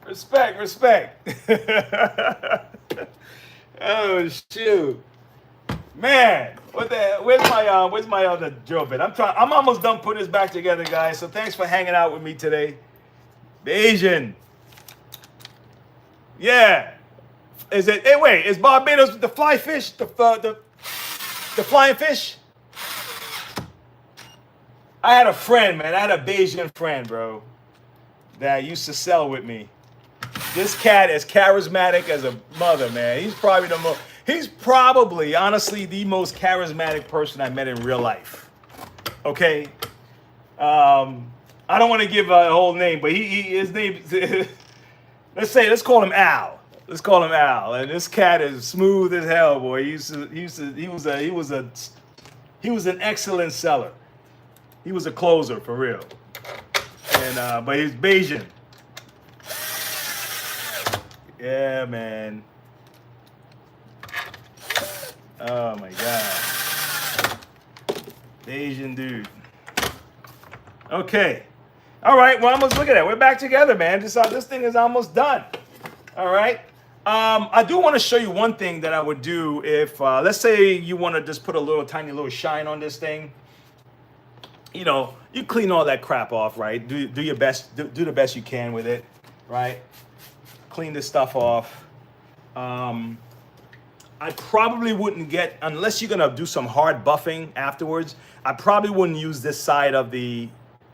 Respect. Oh, shoot. Man, where's my other drill bit? I'm almost done putting this back together, guys. So thanks for hanging out with me today. Bayesian. Yeah. Is it? Hey, wait. Is Barbados the fly fish? The flying fish? I had a friend, man. I had a Bayesian friend, bro, that used to sell with me. This cat is charismatic as a mother, man. He's probably, honestly, the most charismatic person I met in real life. Okay? I don't want to give a whole name, but his name, let's call him Al. Let's call him Al. And this cat is smooth as hell, boy. He was an excellent seller. He was a closer for real. And but he's Bayesian. Yeah, man. Oh my God. Asian dude. Okay. All right. Well, look at that. We're back together, man. This thing is almost done. All right. I do want to show you one thing that I would do if, let's say you want to just put a tiny little shine on this thing. You know, you clean all that crap off, right? Do your best. Do the best you can with it, right? Clean this stuff off. I probably wouldn't unless you're gonna do some hard buffing afterwards, I probably wouldn't use this side of the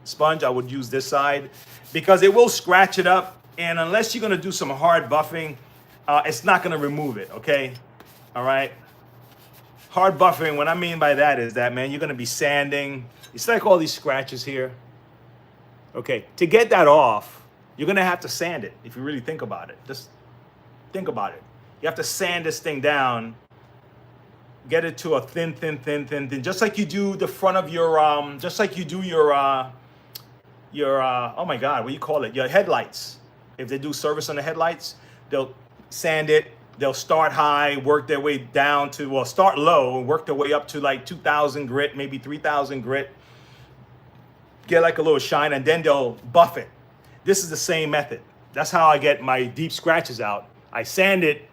sponge. I would use this side because it will scratch it up. And unless you're gonna do some hard buffing, it's not gonna remove it, okay? All right? Hard buffing, what I mean by that is that, man, you're gonna be sanding. It's like all these scratches here. Okay, to get that off, you're gonna have to sand it if you really think about it. Just think about it. You have to sand this thing down, get it to a thin, just like you do the front of your, just like you do your, oh my God, what do you call it? Your headlights. If they do service on the headlights, they'll sand it. They'll start high, work their way down to, well, start low and work their way up to like 2,000 grit, maybe 3,000 grit. Get like a little shine, and then they'll buff it. This is the same method. That's how I get my deep scratches out. I sand it,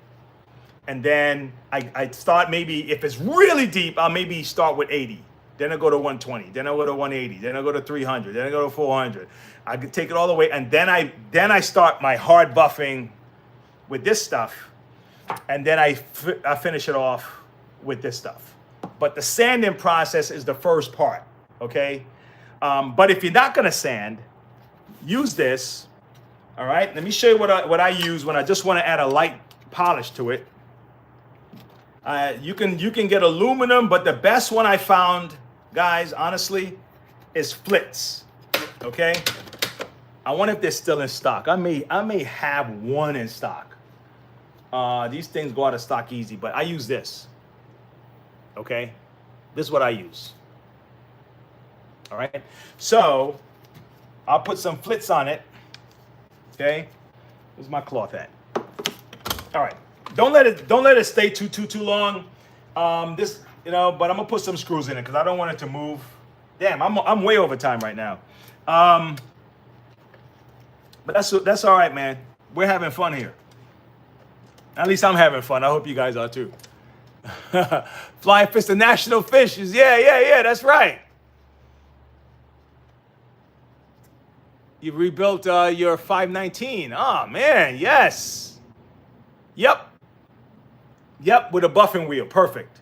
and then I start maybe, if it's really deep, I'll maybe start with 80. Then I go to 120. Then I go to 180. Then I go to 300. Then I go to 400. I can take it all the way, and then I start my hard buffing with this stuff, and then I finish it off with this stuff. But the sanding process is the first part, okay? But if you're not gonna sand, use this. All right, let me show you what I use when I just want to add a light polish to it. You can get aluminum, but the best one I found, guys, honestly, is Flitz. Okay, I wonder if they're still in stock. I may have one in stock. These things go out of stock easy, but I use this. Okay, this is what I use. All right, so I'll put some Flitz on it. Okay, where's my cloth at? All right, don't let it stay too long. This, but I'm gonna put some screws in it because I don't want it to move. Damn, I'm way over time right now. But that's all right, man. We're having fun here. At least I'm having fun. I hope you guys are too. Flying fish, the national fish is yeah. That's right. You rebuilt your 519. Oh, man, yes. Yep, with a buffing wheel. Perfect.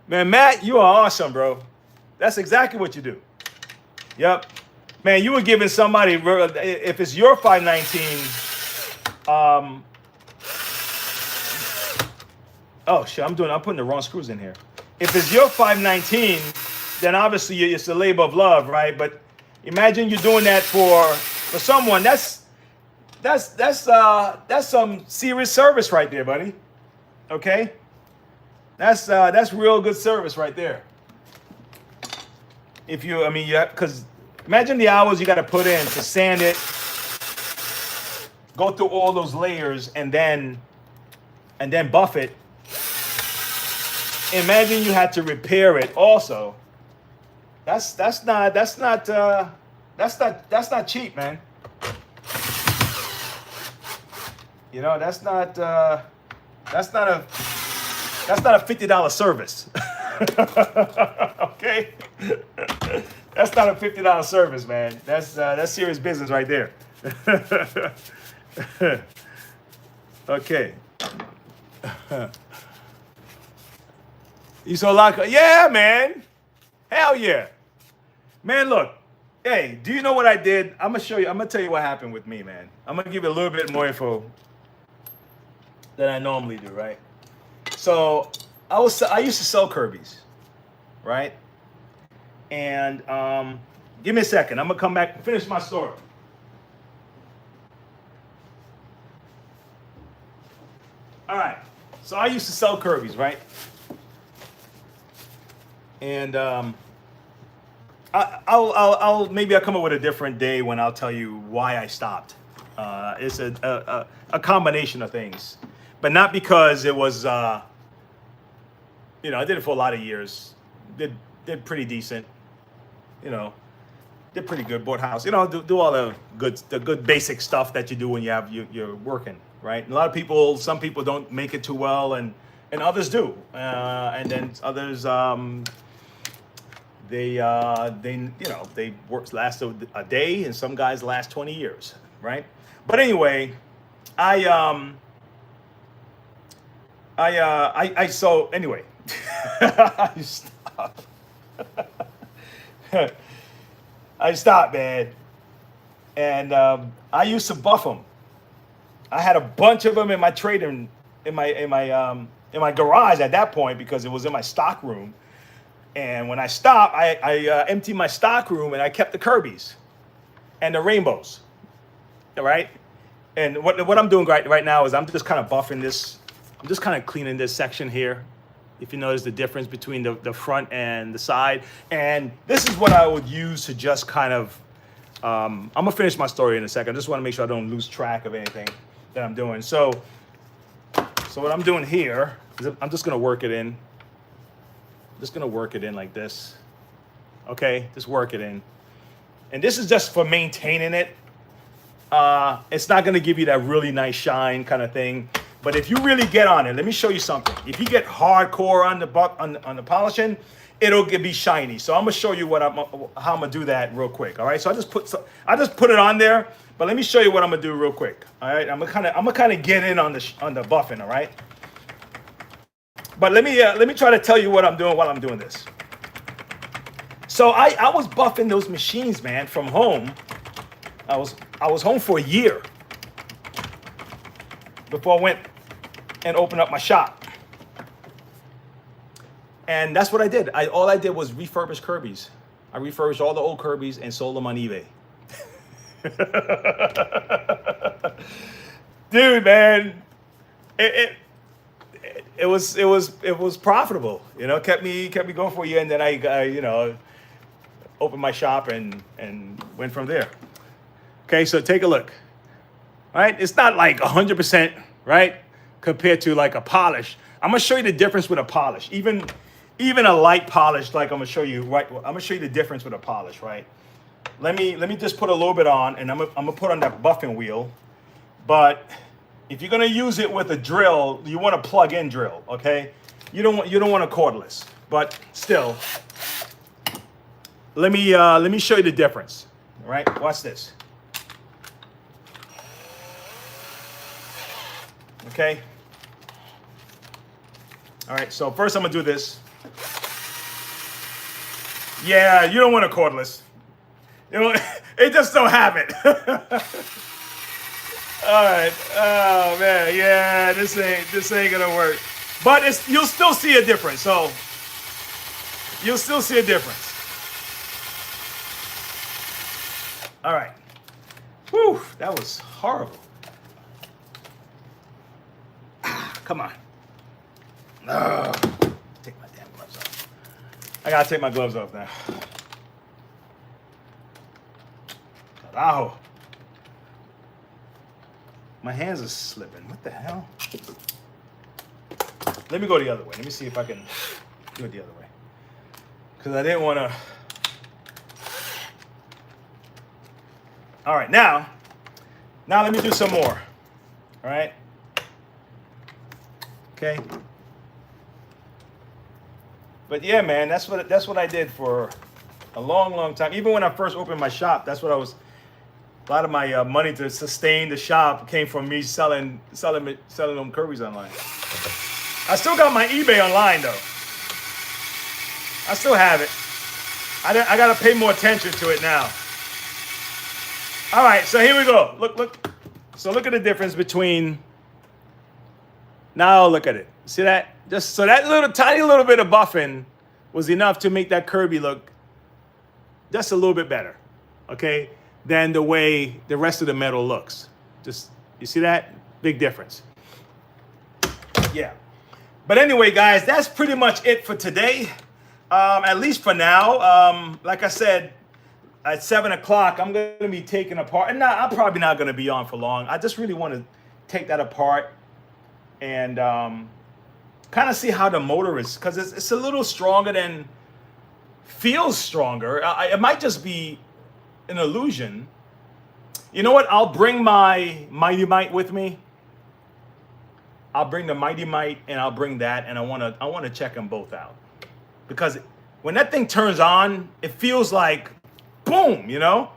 Man, Matt, you are awesome, bro. That's exactly what you do. Yep. Man, you were giving somebody, if it's your 519, oh shit, I'm putting the wrong screws in here. If it's your 519, then obviously it's a labor of love, right? But imagine you're doing that for someone. That's some serious service right there, buddy. Okay? That's real good service right there. Because imagine the hours you got to put in to sand it, go through all those layers, and then buff it. Imagine you had to repair it also. That's not cheap, man. You know, that's not a $50 service. Okay? That's not a $50 service, man. That's serious business right there. Okay. You saw a lot. Yeah, man. Hell yeah. Man, look. Hey, do you know what I did? I'm gonna show you. I'm gonna tell you what happened with me, man. I'm gonna give you a little bit more info than I normally do, right? So I used to sell Kirby's, right? And give me a second. I'm gonna come back and finish my story. All right. So I used to sell Kirby's, right? And I'll maybe I'll come up with a different day when I'll tell you why I stopped. It's a combination of things, but not because it was I did it for a lot of years. Did pretty decent, did pretty good. Bought house, do all the good basic stuff that you do when you're working, right? And some people don't make it too well, and others do, and then others they last a day, and some guys last 20 years, right? But anyway, so anyway, I stopped. I stopped, man, and I used to buff them. I had a bunch of them in my trading, in my garage at that point, because it was in my stock room. And when I stopped, I emptied my stock room, and I kept the Kirby's and the rainbows, all right? And what I'm doing right now is I'm just kind of buffing this. I'm just kind of cleaning this section here. If you notice the difference between the front and the side. And this is what I would use to just kind of, I'm going to finish my story in a second. I just want to make sure I don't lose track of anything that I'm doing. So what I'm doing here is I'm just going to work it in. Just gonna work it in like this. Okay, just work it in. And this is just for maintaining it. It's not gonna give you that really nice shine kind of thing. But if you really get on it, let me show you something. If you get hardcore on the polishing, it'll be shiny. So I'm gonna show you how I'm gonna do that real quick. All right. So I just put it on there. But let me show you what I'm gonna do real quick. All right. I'm gonna kind of get in on the buffing. All right. But let me try to tell you what I'm doing while I'm doing this. So I was buffing those machines, man, from home. I was home for a year before I went and opened up my shop. And that's what I did. All I did was refurbish Kirby's. I refurbished all the old Kirby's and sold them on eBay. Dude, man, it was profitable. Kept me going for a year, and then I opened my shop and went from there. Okay, so take a look. Right, it's not like 100%, right, compared to like a polish. I'm gonna show you the difference with a polish. Even a light polish, like I'm gonna show you. Right, I'm gonna show you the difference with a polish. Right. Let me just put a little bit on, and I'm gonna put on that buffing wheel. But if you're gonna use it with a drill, you want a plug-in drill, okay? You don't want a cordless, but still. Let me show you the difference. All right, watch this. Okay. All right, so first I'm gonna do this. Yeah, you don't want a cordless. You know, it just don't have it. All right. Oh man, yeah, this ain't gonna work. But you'll still see a difference. So you'll still see a difference. All right. Whew, that was horrible. Come on. Take my damn gloves off. I gotta take my gloves off now. Carajo. My hands are slipping. What the hell? Let me go the other way. Let me see if I can do it the other way. Because I didn't want to. All right, now let me do some more. All right. Okay. But yeah, man, that's what I did for a long time. Even when I first opened my shop, that's what I was. A lot of my money to sustain the shop came from me selling them Kirby's online. I still got my eBay online though. I still have it. I gotta pay more attention to it now. All right, so here we go. Look. So look at the difference between. Now look at it. See that? Just so that tiny little bit of buffing was enough to make that Kirby look just a little bit better, okay, than the way the rest of the metal looks. Just you see that? Big difference. Yeah. But anyway, guys, that's pretty much it for today. At least for now. Like I said, at 7 o'clock, I'm going to be taking apart. And I'm probably not going to be on for long. I just really want to take that apart and kind of see how the motor is. Because it's a little stronger than... Feels stronger. It might just be an illusion. You know what? I'll bring my Mighty Mite with me. I'll bring the Mighty Mite and I'll bring that, and I want to check them both out, because when that thing turns on, it feels like boom, you know.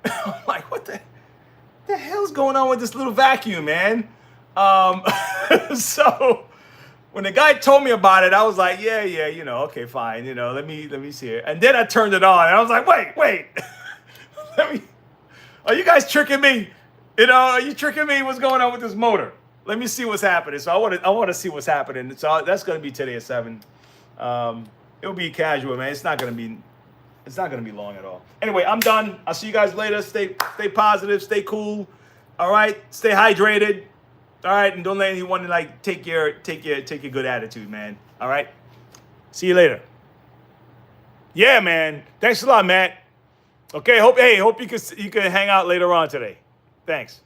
I'm like, what the hell's going on with this little vacuum, man? So when the guy told me about it, I was like, yeah, you know, okay, fine, you know, let me see it. And then I turned it on, and I was like, wait, are you guys tricking me? You know, are you tricking me? What's going on with this motor? Let me see what's happening. So I want to see what's happening. So that's going to be today at 7. It'll be casual, man. It's not going to be long at all. Anyway, I'm done. I'll see you guys later. Stay positive. Stay cool. All right. Stay hydrated. All right, and don't let anyone like take your good attitude, man. All right. See you later. Yeah, man. Thanks a lot, Matt. Okay. Hope you can hang out later on today. Thanks.